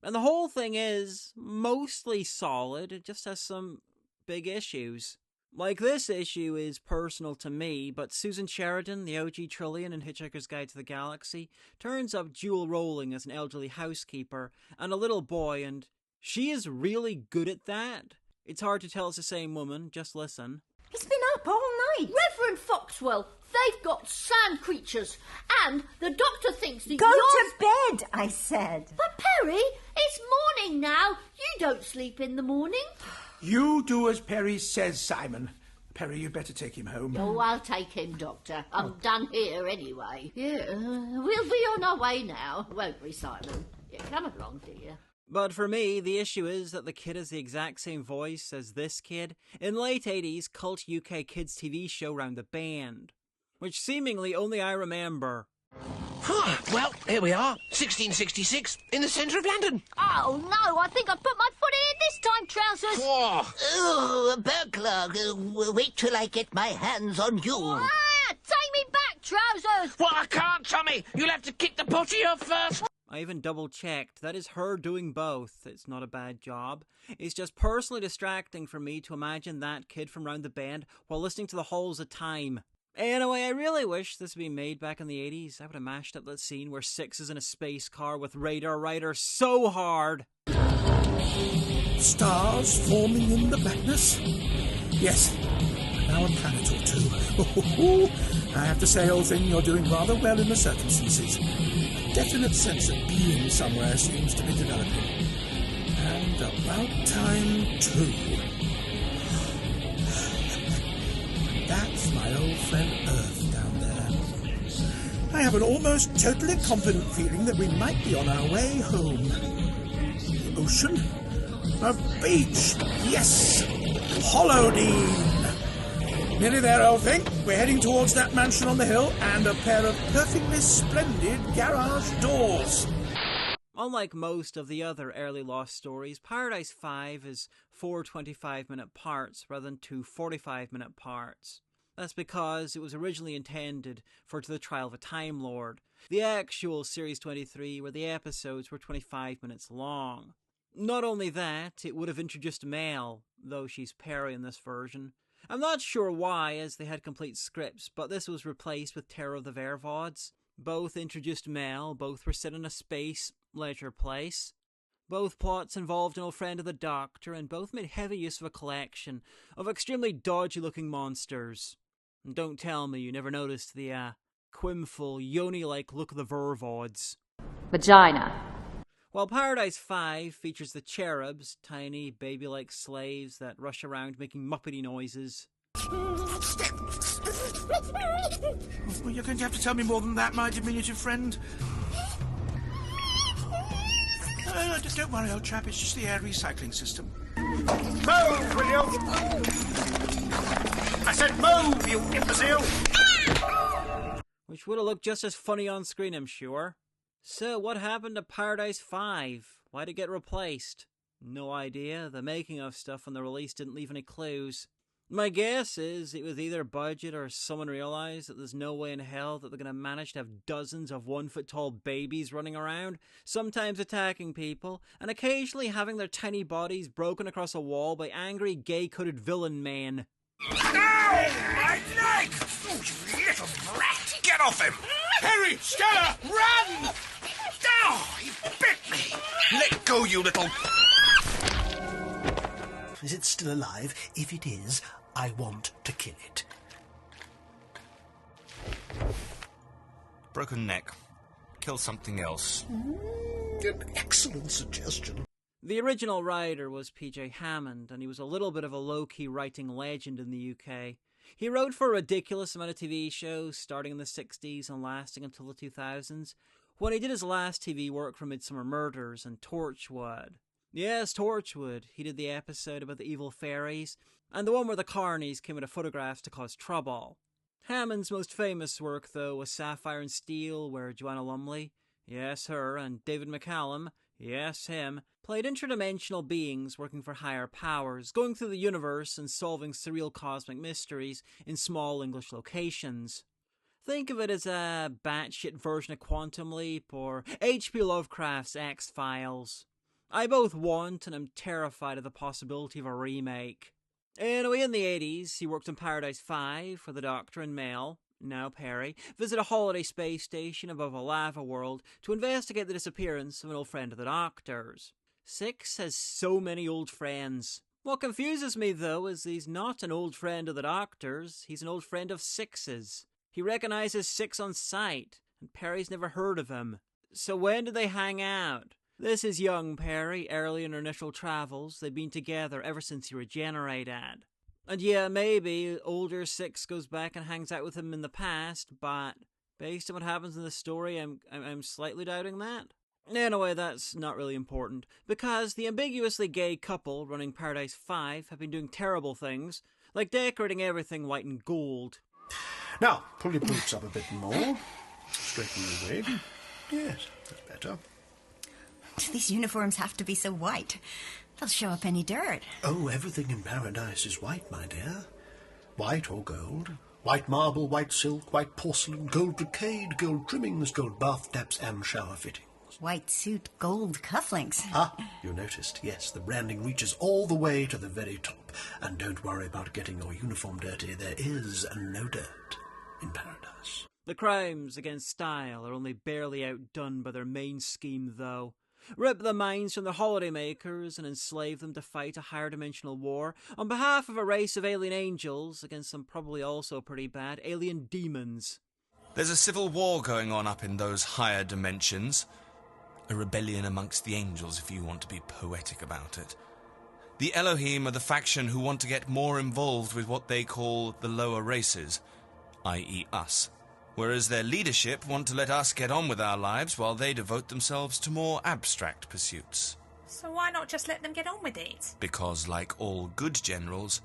And the whole thing is mostly solid, it just has some big issues. Like, this issue is personal to me, but Susan Sheridan, the OG Trillian in Hitchhiker's Guide to the Galaxy, turns up dual rolling as an elderly housekeeper and a little boy, and she is really good at that. It's hard to tell it's the same woman, just listen. He's been up all night. Reverend Foxwell, they've got sand creatures, and the Doctor thinks that Go to bed, I said. But Peri, it's morning now. You don't sleep in the morning. You do as Peri says, Simon. Peri, you better take him home. Oh, I'll take him, Doctor. I'm done here anyway. Yeah, we'll be on our way now, won't we, Simon? Yeah, come along, dear. But for me, the issue is that the kid has the exact same voice as this kid in late 80s cult UK kids TV show Round the Bend, which seemingly only I remember. Well, here we are, 1666, in the centre of London. Oh, no, I think I've put my foot in this time, Trousers. Oh, burglar, wait till I get my hands on you. Ah, take me back, Trousers. Well, I can't, Tommy. You'll have to kick the potty off first. I even double-checked. That is her doing both. It's not a bad job. It's just personally distracting for me to imagine that kid from Round the Bend while listening to the Halls of Time. Anyway, I really wish this had been made back in the 80s. I would have mashed up that scene where Six is in a space car with Radar Rider so hard. Stars forming in the blackness? Yes. Now a planet or two. I have to say, old thing, you're doing rather well in the circumstances. A definite sense of being somewhere seems to be developing. And about time, too. That's my old friend Earth down there. I have an almost totally confident feeling that we might be on our way home. The ocean? A beach! Yes! Hollowdean! Nearly there, old thing. We're heading towards that mansion on the hill and a pair of perfectly splendid garage doors. Unlike most of the other early Lost stories, Paradise 5 is 4 25-minute parts rather than 2 45-minute parts. That's because it was originally intended for To the Trial of a Time Lord, the actual Series 23, where the episodes were 25 minutes long. Not only that, it would have introduced Mel, though she's Peri in this version. I'm not sure why, as they had complete scripts, but this was replaced with Terror of the Vervods. Both introduced Mel, both were set in a space leisure place. Both plots involved an old friend of the Doctor, and both made heavy use of a collection of extremely dodgy-looking monsters. And don't tell me you never noticed the, quimful, yoni-like look of the Vervods. Vagina. While Paradise 5 features the cherubs, tiny, baby-like slaves that rush around making muppety noises. Well, you're going to have to tell me more than that, my diminutive friend. Don't worry, old chap, it's just the air recycling system. Move, will you? I said move, you imbecile! Which would have looked just as funny on screen, I'm sure. So, what happened to Paradise 5? Why'd it get replaced? No idea. The making of stuff on the release didn't leave any clues. My guess is it was either budget or someone realized that there's no way in hell that they're going to manage to have dozens of 1-foot-tall babies running around, sometimes attacking people, and occasionally having their tiny bodies broken across a wall by angry, gay-coded villain men. Ow! My leg! Oh, you little brat! Get off him! Peri! Stella! Run! Oh, he bit me! Let go, you little... Is it still alive? If it is, I want to kill it. Broken neck. Kill something else. An excellent suggestion. The original writer was P.J. Hammond, and he was a little bit of a low-key writing legend in the UK. He wrote for a ridiculous amount of TV shows, starting in the 60s and lasting until the 2000s, when he did his last TV work for Midsummer Murders and Torchwood. Yes, Torchwood. He did the episode about the evil fairies, and the one where the carnies came out of photographs to cause trouble. Hammond's most famous work, though, was Sapphire and Steel, where Joanna Lumley, yes, her, and David McCallum, yes, him, played interdimensional beings working for higher powers, going through the universe and solving surreal cosmic mysteries in small English locations. Think of it as a batshit version of Quantum Leap or H.P. Lovecraft's X-Files. I both want and am terrified of the possibility of a remake. Anyway, in the 80s, he worked on Paradise 5 for the Doctor and Mel, now Peri, visit a holiday space station above a lava world to investigate the disappearance of an old friend of the Doctor's. Six has so many old friends. What confuses me, though, is he's not an old friend of the Doctor's, he's an old friend of Six's. He recognizes Six on sight, and Peri's never heard of him. So when did they hang out? This is young Peri, early in her initial travels. They've been together ever since he regenerated. And yeah, maybe older Six goes back and hangs out with him in the past, but based on what happens in the story, I'm slightly doubting that. Anyway, that's not really important, because the ambiguously gay couple running Paradise 5 have been doing terrible things, like decorating everything white and gold. Now, pull your boots up a bit more. Straighten your wig. Yes, that's better. These uniforms have to be so white. They'll show up any dirt. Oh, everything in paradise is white, my dear. White or gold. White marble, white silk, white porcelain, gold brocade, gold trimmings, gold bath taps and shower fittings. White suit, gold cufflinks. Ah, you noticed. Yes, the branding reaches all the way to the very top. And don't worry about getting your uniform dirty. There is no dirt. in paradise. The crimes against style are only barely outdone by their main scheme, though. Rip the minds from their holidaymakers and enslave them to fight a higher dimensional war on behalf of a race of alien angels against some probably also pretty bad alien demons. There's a civil war going on up in those higher dimensions. A rebellion amongst the angels, if you want to be poetic about it. The Elohim are the faction who want to get more involved with what they call the lower races, i.e. us. Whereas their leadership want to let us get on with our lives while they devote themselves to more abstract pursuits. So why not just let them get on with it? Because, like all good generals,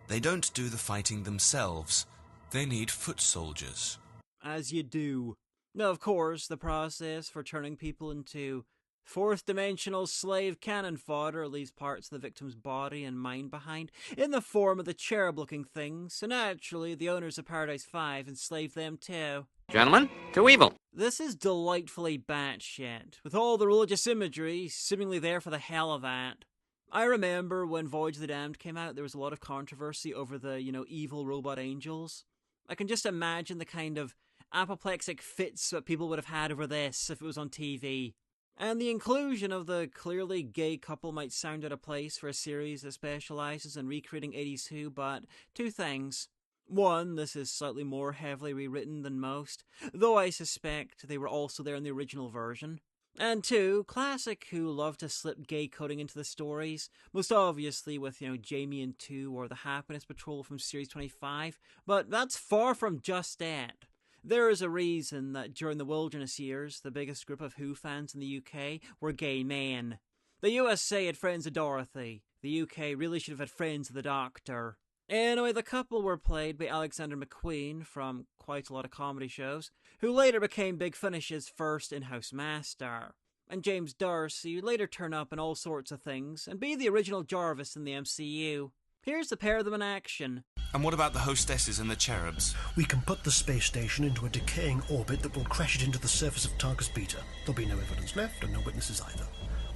they don't do the fighting themselves. They need foot soldiers. As you do. Now, of course, the process for turning people into fourth-dimensional slave cannon fodder leaves parts of the victim's body and mind behind, in the form of the cherub-looking things, so naturally the owners of Paradise 5 enslaved them too. Gentlemen, to evil. This is delightfully batshit, with all the religious imagery seemingly there for the hell of it. I remember when Voyage of the Damned came out, there was a lot of controversy over the, evil robot angels. I can just imagine the kind of apoplectic fits that people would have had over this if it was on TV. And the inclusion of the clearly gay couple might sound out of place for a series that specialises in recreating 80s Who, but two things. One, this is slightly more heavily rewritten than most, though I suspect they were also there in the original version. And two, classic Who love to slip gay coding into the stories, most obviously with, Jamie and 2 or the Happiness Patrol from Series 25, but that's far from just it. There is a reason that during the Wilderness years, the biggest group of Who fans in the UK were gay men. The USA had friends of Dorothy. The UK really should have had friends of the Doctor. Anyway, the couple were played by Alexander McQueen from quite a lot of comedy shows, who later became Big Finish's first in-house master. And James Darcy would later turn up in all sorts of things and be the original Jarvis in the MCU. Here's the pair of them in action. And what about the hostesses and the cherubs? We can put the space station into a decaying orbit that will crash it into the surface of Targus Beta. There'll be no evidence left and no witnesses either.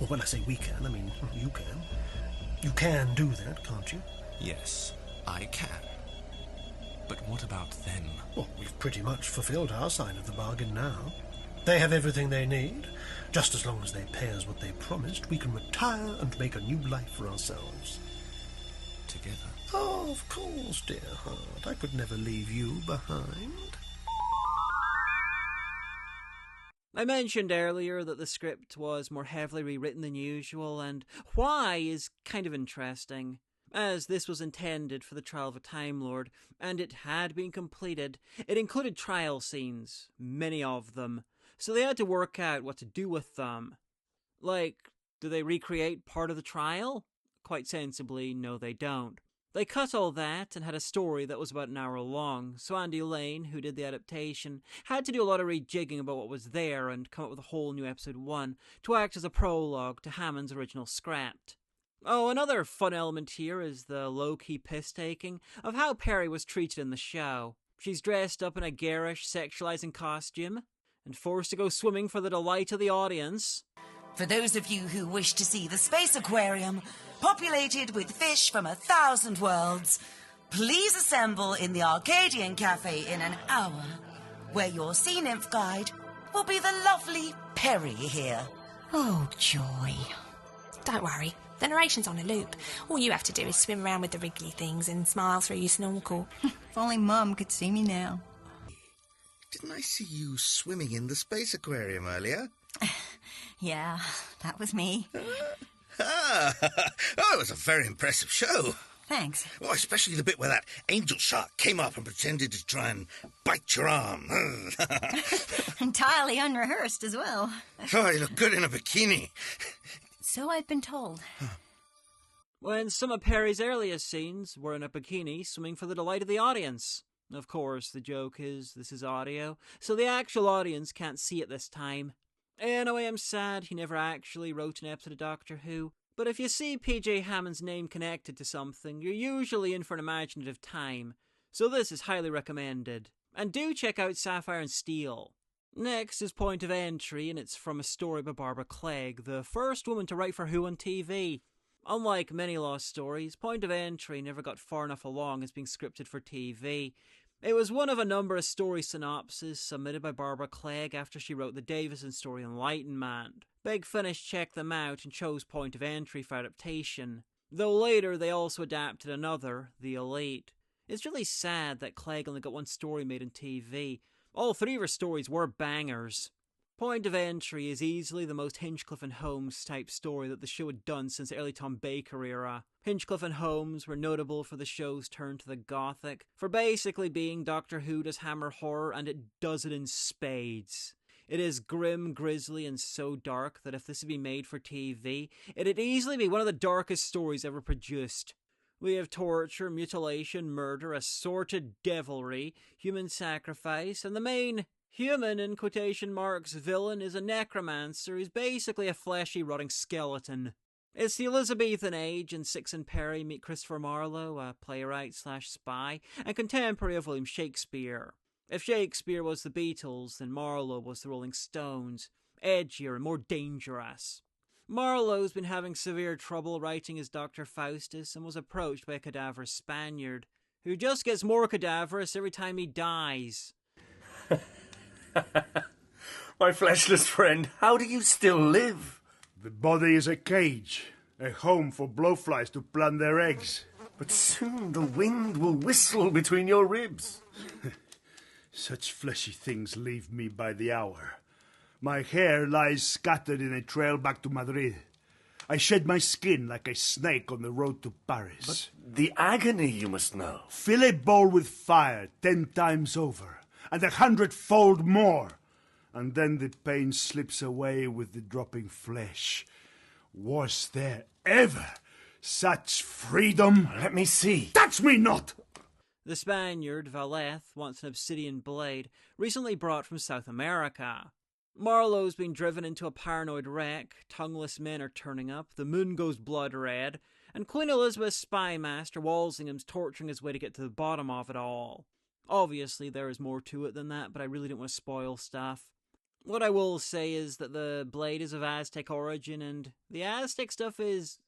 Or when I say we can, I mean you can. You can do that, can't you? Yes, I can. But what about them? Well, we've pretty much fulfilled our side of the bargain now. They have everything they need. Just as long as they pay us what they promised, we can retire and make a new life for ourselves. Together? Oh, of course, dear heart. I could never leave you behind. I mentioned earlier that the script was more heavily rewritten than usual, and why is kind of interesting. As this was intended for the trial of a Time Lord, and it had been completed, it included trial scenes, many of them, so they had to work out what to do with them. Like, do they recreate part of the trial? Quite sensibly, no they don't. They cut all that and had a story that was about an hour long, so Andy Lane, who did the adaptation, had to do a lot of rejigging about what was there and come up with a whole new episode 1 to act as a prologue to Hammond's original script. Oh, another fun element here is the low-key piss-taking of how Peri was treated in the show. She's dressed up in a garish, sexualizing costume and forced to go swimming for the delight of the audience. For those of you who wish to see the space aquarium, populated with fish from 1,000 worlds, please assemble in the Arcadian Cafe in an hour, where your sea nymph guide will be the lovely Peri here. Oh, joy. Don't worry, the narration's on a loop. All you have to do is swim around with the wriggly things and smile through your snorkel. If only Mum could see me now. Didn't I see you swimming in the space aquarium earlier? Yeah, that was me. Oh, it was a very impressive show. Thanks. Oh, especially the bit where that angel shark came up and pretended to try and bite your arm. Entirely unrehearsed as well. Oh, you look good in a bikini. So I've been told. When some of Peri's earliest scenes were in a bikini swimming for the delight of the audience. Of course, the joke is this is audio, so the actual audience can't see it this time. Anyway, I'm sad he never actually wrote an episode of Doctor Who, but if you see PJ Hammond's name connected to something, you're usually in for an imaginative time, so this is highly recommended. And do check out Sapphire and Steel. Next is Point of Entry, and it's from a story by Barbara Clegg, the first woman to write for Who on TV. Unlike many lost stories, Point of Entry never got far enough along as being scripted for TV. It was one of a number of story synopses submitted by Barbara Clegg after she wrote the Davison story Enlightenment. Big Finish checked them out and chose Point of Entry for adaptation, though later they also adapted another, The Elite. It's really sad that Clegg only got one story made on TV. All three of her stories were bangers. Point of Entry is easily the most Hinchcliffe and Holmes type story that the show had done since the early Tom Baker era. Hinchcliffe and Holmes were notable for the show's turn to the gothic, for basically being Doctor Who does Hammer horror, and it does it in spades. It is grim, grisly, and so dark that if this had been made for TV, it'd easily be one of the darkest stories ever produced. We have torture, mutilation, murder, assorted devilry, human sacrifice, and the main human, in quotation marks, villain is a necromancer who's basically a fleshy, rotting skeleton. It's the Elizabethan age, and Six and Peri meet Christopher Marlowe, a playwright/spy, and contemporary of William Shakespeare. If Shakespeare was the Beatles, then Marlowe was the Rolling Stones, edgier and more dangerous. Marlowe's been having severe trouble writing as Dr. Faustus and was approached by a cadaverous Spaniard, who just gets more cadaverous every time he dies. My fleshless friend, how do you still live? The body is a cage, a home for blowflies to plant their eggs. But soon the wind will whistle between your ribs. Such fleshy things leave me by the hour. My hair lies scattered in a trail back to Madrid. I shed my skin like a snake on the road to Paris. But the agony you must know. Fill a bowl with fire 10 times over, and 100-fold more. And then the pain slips away with the dropping flesh. Was there ever such freedom? Let me see. Touch me not! The Spaniard, Valeth, once an obsidian blade, recently brought from South America. Marlowe's been driven into a paranoid wreck, tongueless men are turning up, the moon goes blood red, and Queen Elizabeth's spy master Walsingham's torturing his way to get to the bottom of it all. Obviously, there is more to it than that, but I really don't want to spoil stuff. What I will say is that the blade is of Aztec origin, and the Aztec stuff is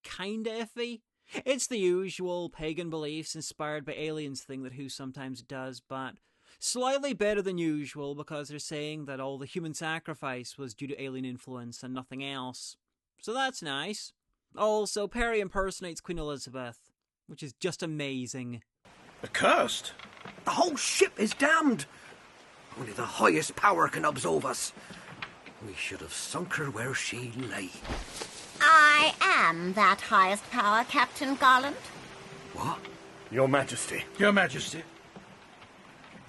kinda iffy. It's the usual pagan beliefs inspired by aliens thing that Who sometimes does, but slightly better than usual because they're saying that all the human sacrifice was due to alien influence and nothing else. So that's nice. Also, Peri impersonates Queen Elizabeth, which is just amazing. Accursed? The whole ship is damned. Only the highest power can absolve us. We should have sunk her where she lay. I am that highest power, Captain Garland. What? Your Majesty. Your Majesty.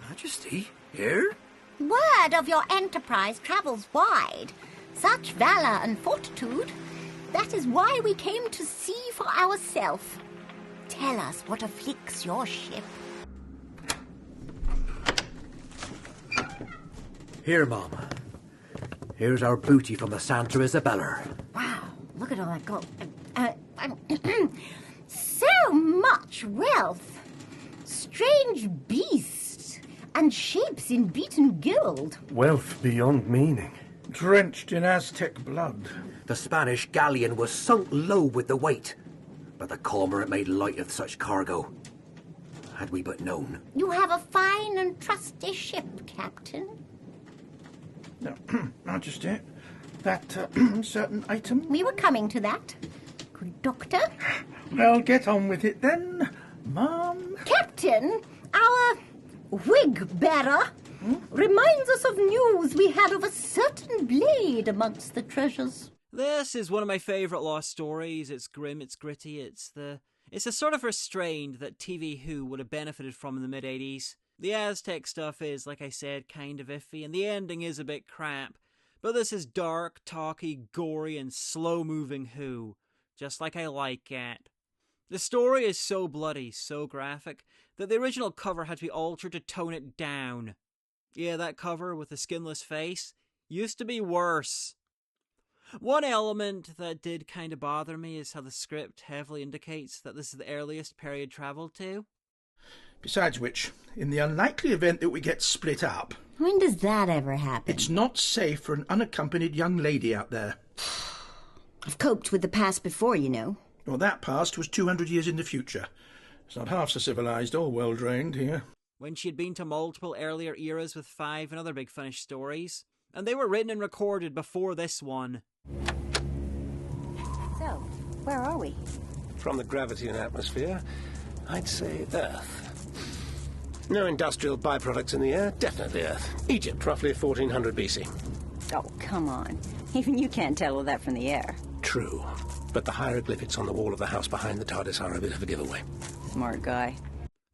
Majesty? Here? Word of your enterprise travels wide. Such valor and fortitude. That is why we came to see for ourselves. Tell us what afflicts your ship. Here, Mama. Here's our booty from the Santa Isabella. Wow, look at all that gold. So much wealth. Strange beasts and shapes in beaten gold. Wealth beyond meaning. Drenched in Aztec blood. The Spanish galleon was sunk low with the weight, but the cormorant made light of such cargo. Had we but known. You have a fine and trusty ship, Captain. No, Majesty, that certain item... We were coming to that. Good Doctor. Well, get on with it then, Ma'am. Captain, our wig bearer reminds us of news we had of a certain blade amongst the treasures. This is one of my favourite lost stories. It's grim, it's gritty, it's the sort of restrained that TV Who would have benefited from in the mid-80s. The Aztec stuff is, like I said, kind of iffy, and the ending is a bit crap. But this is dark, talky, gory, and slow-moving Who, just like I like it. The story is so bloody, so graphic, that the original cover had to be altered to tone it down. Yeah, that cover with the skinless face used to be worse. One element that did kind of bother me is how the script heavily indicates that this is the earliest Peri had travelled to. Besides which, in the unlikely event that we get split up... When does that ever happen? It's not safe for an unaccompanied young lady out there. I've coped with the past before, you know. Well, that past was 200 years in the future. It's not half so civilized or well-drained here. when she had been to multiple earlier eras with 5 and other Big Finish stories, and they were written and recorded before this one. So, where are we? From the gravity and atmosphere, I'd say Earth. No industrial byproducts in the air, definitely Earth. Egypt, roughly 1400 BC. Oh, come on. Even you can't tell all that from the air. True, but the hieroglyphics on the wall of the house behind the TARDIS are a bit of a giveaway. Smart guy.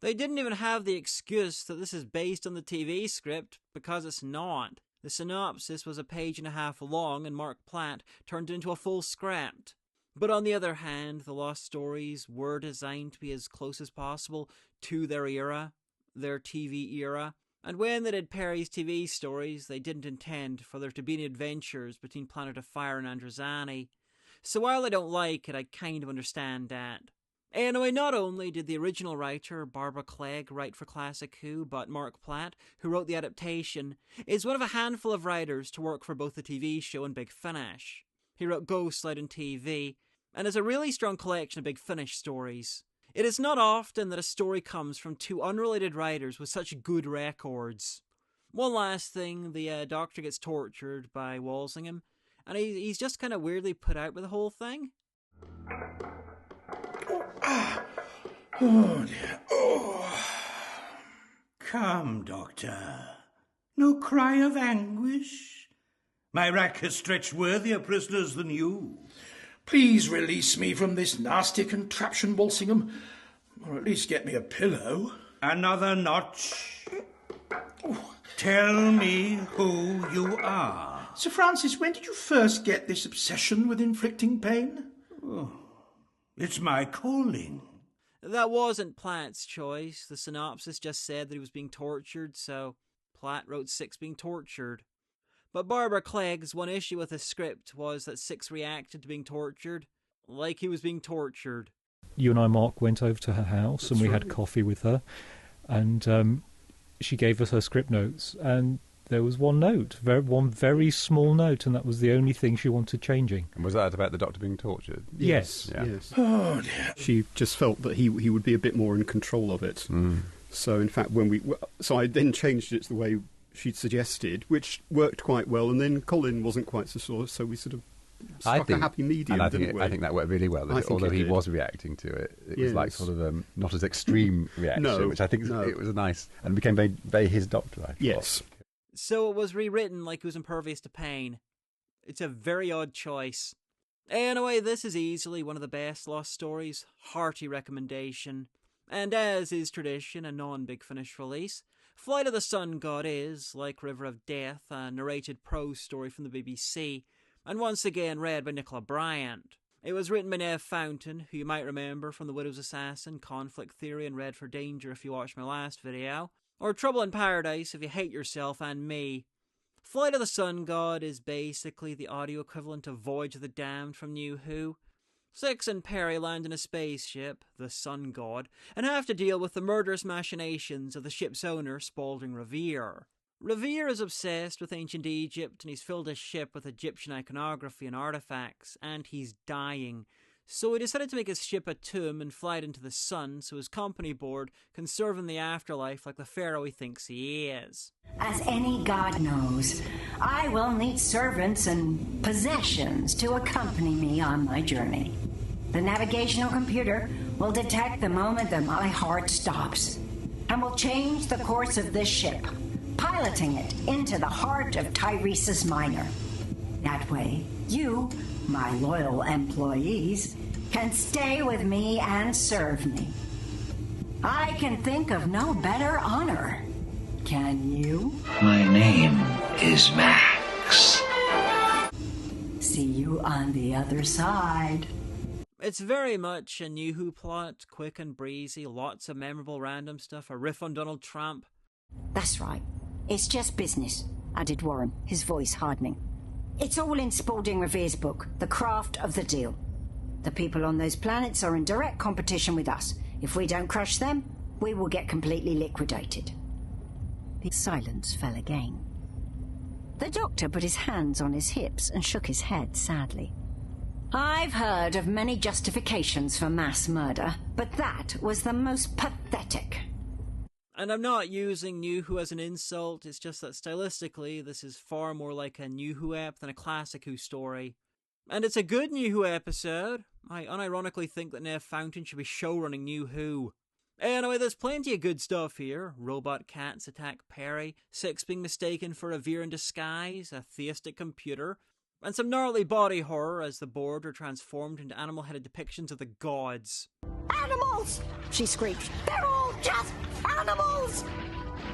They didn't even have the excuse that this is based on the TV script, because it's not. The synopsis was a 1.5 pages long, and Mark Platt turned it into a full script. But on the other hand, the Lost Stories were designed to be as close as possible to their era, their TV era. And when they did Peri's TV stories, they didn't intend for there to be any adventures between Planet of Fire and Androzani. So while I don't like it, I kind of understand that. Anyway, not only did the original writer, Barbara Clegg, write for Classic Who, but Mark Platt, who wrote the adaptation, is one of a handful of writers to work for both the TV show and Big Finish. He wrote Ghostlight and TV, and has a really strong collection of Big Finish stories. It is not often that a story comes from 2 unrelated writers with such good records. One last thing, the Doctor gets tortured by Walsingham, and he's just kind of weirdly put out with the whole thing. Oh, dear. Oh. Come, Doctor. No cry of anguish. My rack has stretched worthier prisoners than you. Please release me from this nasty contraption, Walsingham, or at least get me a pillow. Another notch. Tell me who you are. Sir Francis, when did you first get this obsession with inflicting pain? Oh, it's my calling. That wasn't Platt's choice. The synopsis just said that he was being tortured, so Platt wrote Six being tortured. But Barbara Clegg's one issue with the script was that Six reacted to being tortured like he was being tortured. You and I, Mark, went over to her house and we had coffee with her, and she gave us her script notes, and there was one note, one very small note, and that was the only thing she wanted changing. And was that about the Doctor being tortured? Yes. Yeah. Yes. Oh, dear. She just felt that he would be a bit more in control of it. So, in fact, so I then changed it the way she'd suggested, which worked quite well, and then Colin wasn't quite so sure, so we sort of struck a happy medium, didn't we? I think that worked really well. Although he was reacting to it, it was like sort of not as extreme reaction, which I think it was nice, and became very, very his Doctor, I thought. Yes. So it was rewritten like he was impervious to pain. It's a very odd choice. Anyway, this is easily one of the best Lost Stories. Hearty recommendation. And as is tradition, a non-Big Finish release, Flight of the Sun God is, like River of Death, a narrated prose story from the BBC, and once again read by Nicola Bryant. It was written by Neve Fountain, who you might remember from The Widow's Assassin, Conflict Theory, and Red for Danger if you watched my last video, or Trouble in Paradise if you hate yourself and me. Flight of the Sun God is basically the audio equivalent of Voyage of the Damned from New Who. Six and Peri land in a spaceship, the Sun God, and have to deal with the murderous machinations of the ship's owner, Spalding Revere. Revere is obsessed with ancient Egypt, and he's filled his ship with Egyptian iconography and artifacts, and he's dying. So he decided to make his ship a tomb and fly it into the sun so his company board can serve in the afterlife like the pharaoh he thinks he is. As any god knows, I will need servants and possessions to accompany me on my journey. The navigational computer will detect the moment that my heart stops and will change the course of this ship, piloting it into the heart of Tyrese's Minor. That way, you, my loyal employees, can stay with me and serve me. I can think of no better honor. Can you? My name is Max. See you on the other side. It's very much a New Who plot, quick and breezy, lots of memorable random stuff, a riff on Donald Trump. That's right. It's just business, added Warren, his voice hardening. It's all in Spalding Revere's book, The Craft of the Deal. The people on those planets are in direct competition with us. If we don't crush them, we will get completely liquidated. The silence fell again. The Doctor put his hands on his hips and shook his head sadly. I've heard of many justifications for mass murder, but that was the most pathetic. And I'm not using New Who as an insult, it's just that stylistically this is far more like a New Who ep than a classic Who story. And it's a good New Who episode. I unironically think that Nev Fountain should be showrunning New Who. Anyway, there's plenty of good stuff here. Robot cats attack Peri, Six being mistaken for a Veer in disguise, a theistic computer, and some gnarly body horror as the board are transformed into animal-headed depictions of the gods. Animals! She screeched. They're all just animals!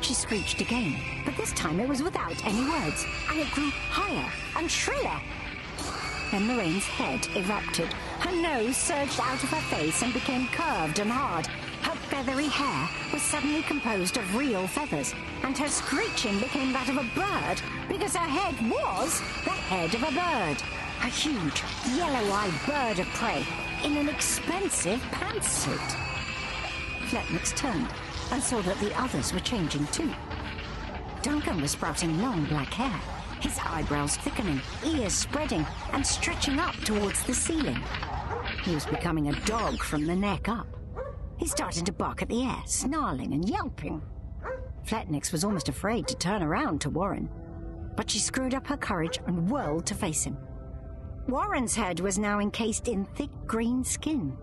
She screeched again, but this time it was without any words, and it grew higher and shriller. Then Lorraine's head erupted. Her nose surged out of her face and became curved and hard. Her feathery hair was suddenly composed of real feathers, and her screeching became that of a bird, because her head was the head of a bird. A huge, yellow-eyed bird of prey in an expensive pantsuit. Fletnix turned and saw that the others were changing too. Duncan was sprouting long black hair, his eyebrows thickening, ears spreading and stretching up towards the ceiling. He was becoming a dog from the neck up. He started to bark at the air, snarling and yelping. Fletnix was almost afraid to turn around to Warren, but she screwed up her courage and whirled to face him. Warren's head was now encased in thick green skin.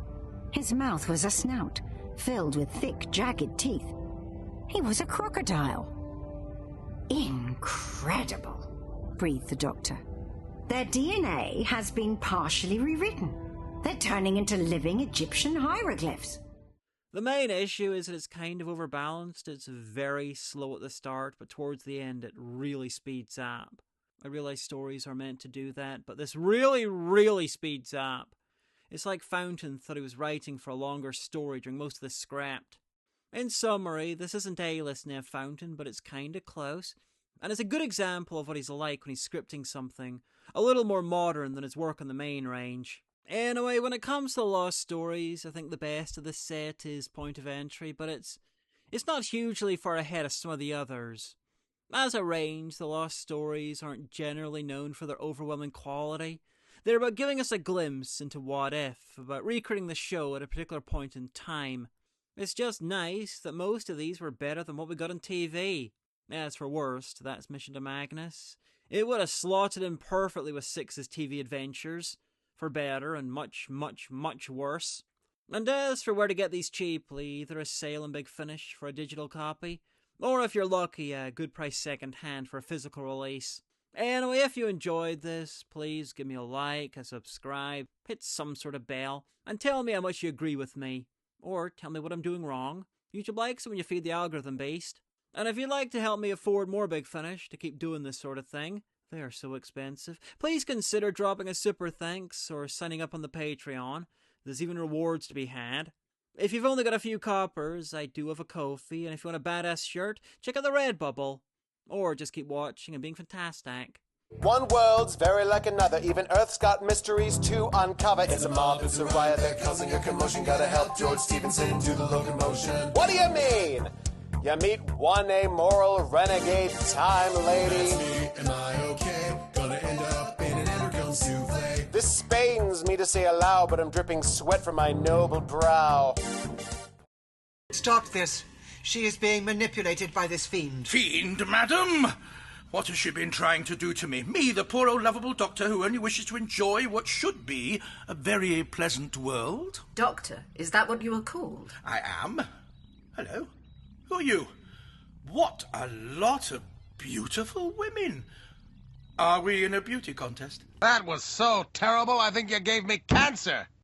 His mouth was a snout, filled with thick, jagged teeth. He was a crocodile. Incredible, breathed the doctor. Their DNA has been partially rewritten. They're turning into living Egyptian hieroglyphs. The main issue is that it's kind of overbalanced. It's very slow at the start, but towards the end it really speeds up. I realize stories are meant to do that, but this really, really speeds up. It's like Fountain thought he was writing for a longer story during most of the script. In summary, this isn't A-list Nev Fountain, but it's kinda close, and it's a good example of what he's like when he's scripting something a little more modern than his work on the main range. Anyway, when it comes to Lost Stories, I think the best of the set is Point of Entry, but it's not hugely far ahead of some of the others. As a range, the Lost Stories aren't generally known for their overwhelming quality. They're about giving us a glimpse into what if, about recreating the show at a particular point in time. It's just nice that most of these were better than what we got on TV. As for worst, that's Mission to Magnus. It would have slotted in perfectly with Six's TV adventures, for better and much, much, much worse. And as for where to get these cheaply, either a sale and Big Finish for a digital copy, or if you're lucky, a good price second hand for a physical release. Anyway, if you enjoyed this, please give me a like, a subscribe, hit some sort of bell, and tell me how much you agree with me. Or tell me what I'm doing wrong. YouTube likes it when you feed the algorithm beast. And if you'd like to help me afford more Big Finish to keep doing this sort of thing, they are so expensive, please consider dropping a super thanks or signing up on the Patreon. There's even rewards to be had. If you've only got a few coppers, I do have a Ko-fi, and if you want a badass shirt, check out the Redbubble. Or just keep watching and being fantastic. One world's very like another. Even Earth's got mysteries to uncover. It's a mob, it's a riot, they're causing a commotion. Gotta help George Stevenson do the locomotion. What do you mean? You meet one amoral renegade time lady. That's me, am I okay? Gonna end up in an underground souffle. This pains me to say aloud, but I'm dripping sweat from my noble brow. Stop this. She is being manipulated by this fiend. Fiend, madam? What has she been trying to do to me? Me, the poor old lovable doctor who only wishes to enjoy what should be a very pleasant world? Doctor, is that what you are called? I am. Hello. Who are you? What a lot of beautiful women. Are we in a beauty contest? That was so terrible, I think you gave me cancer.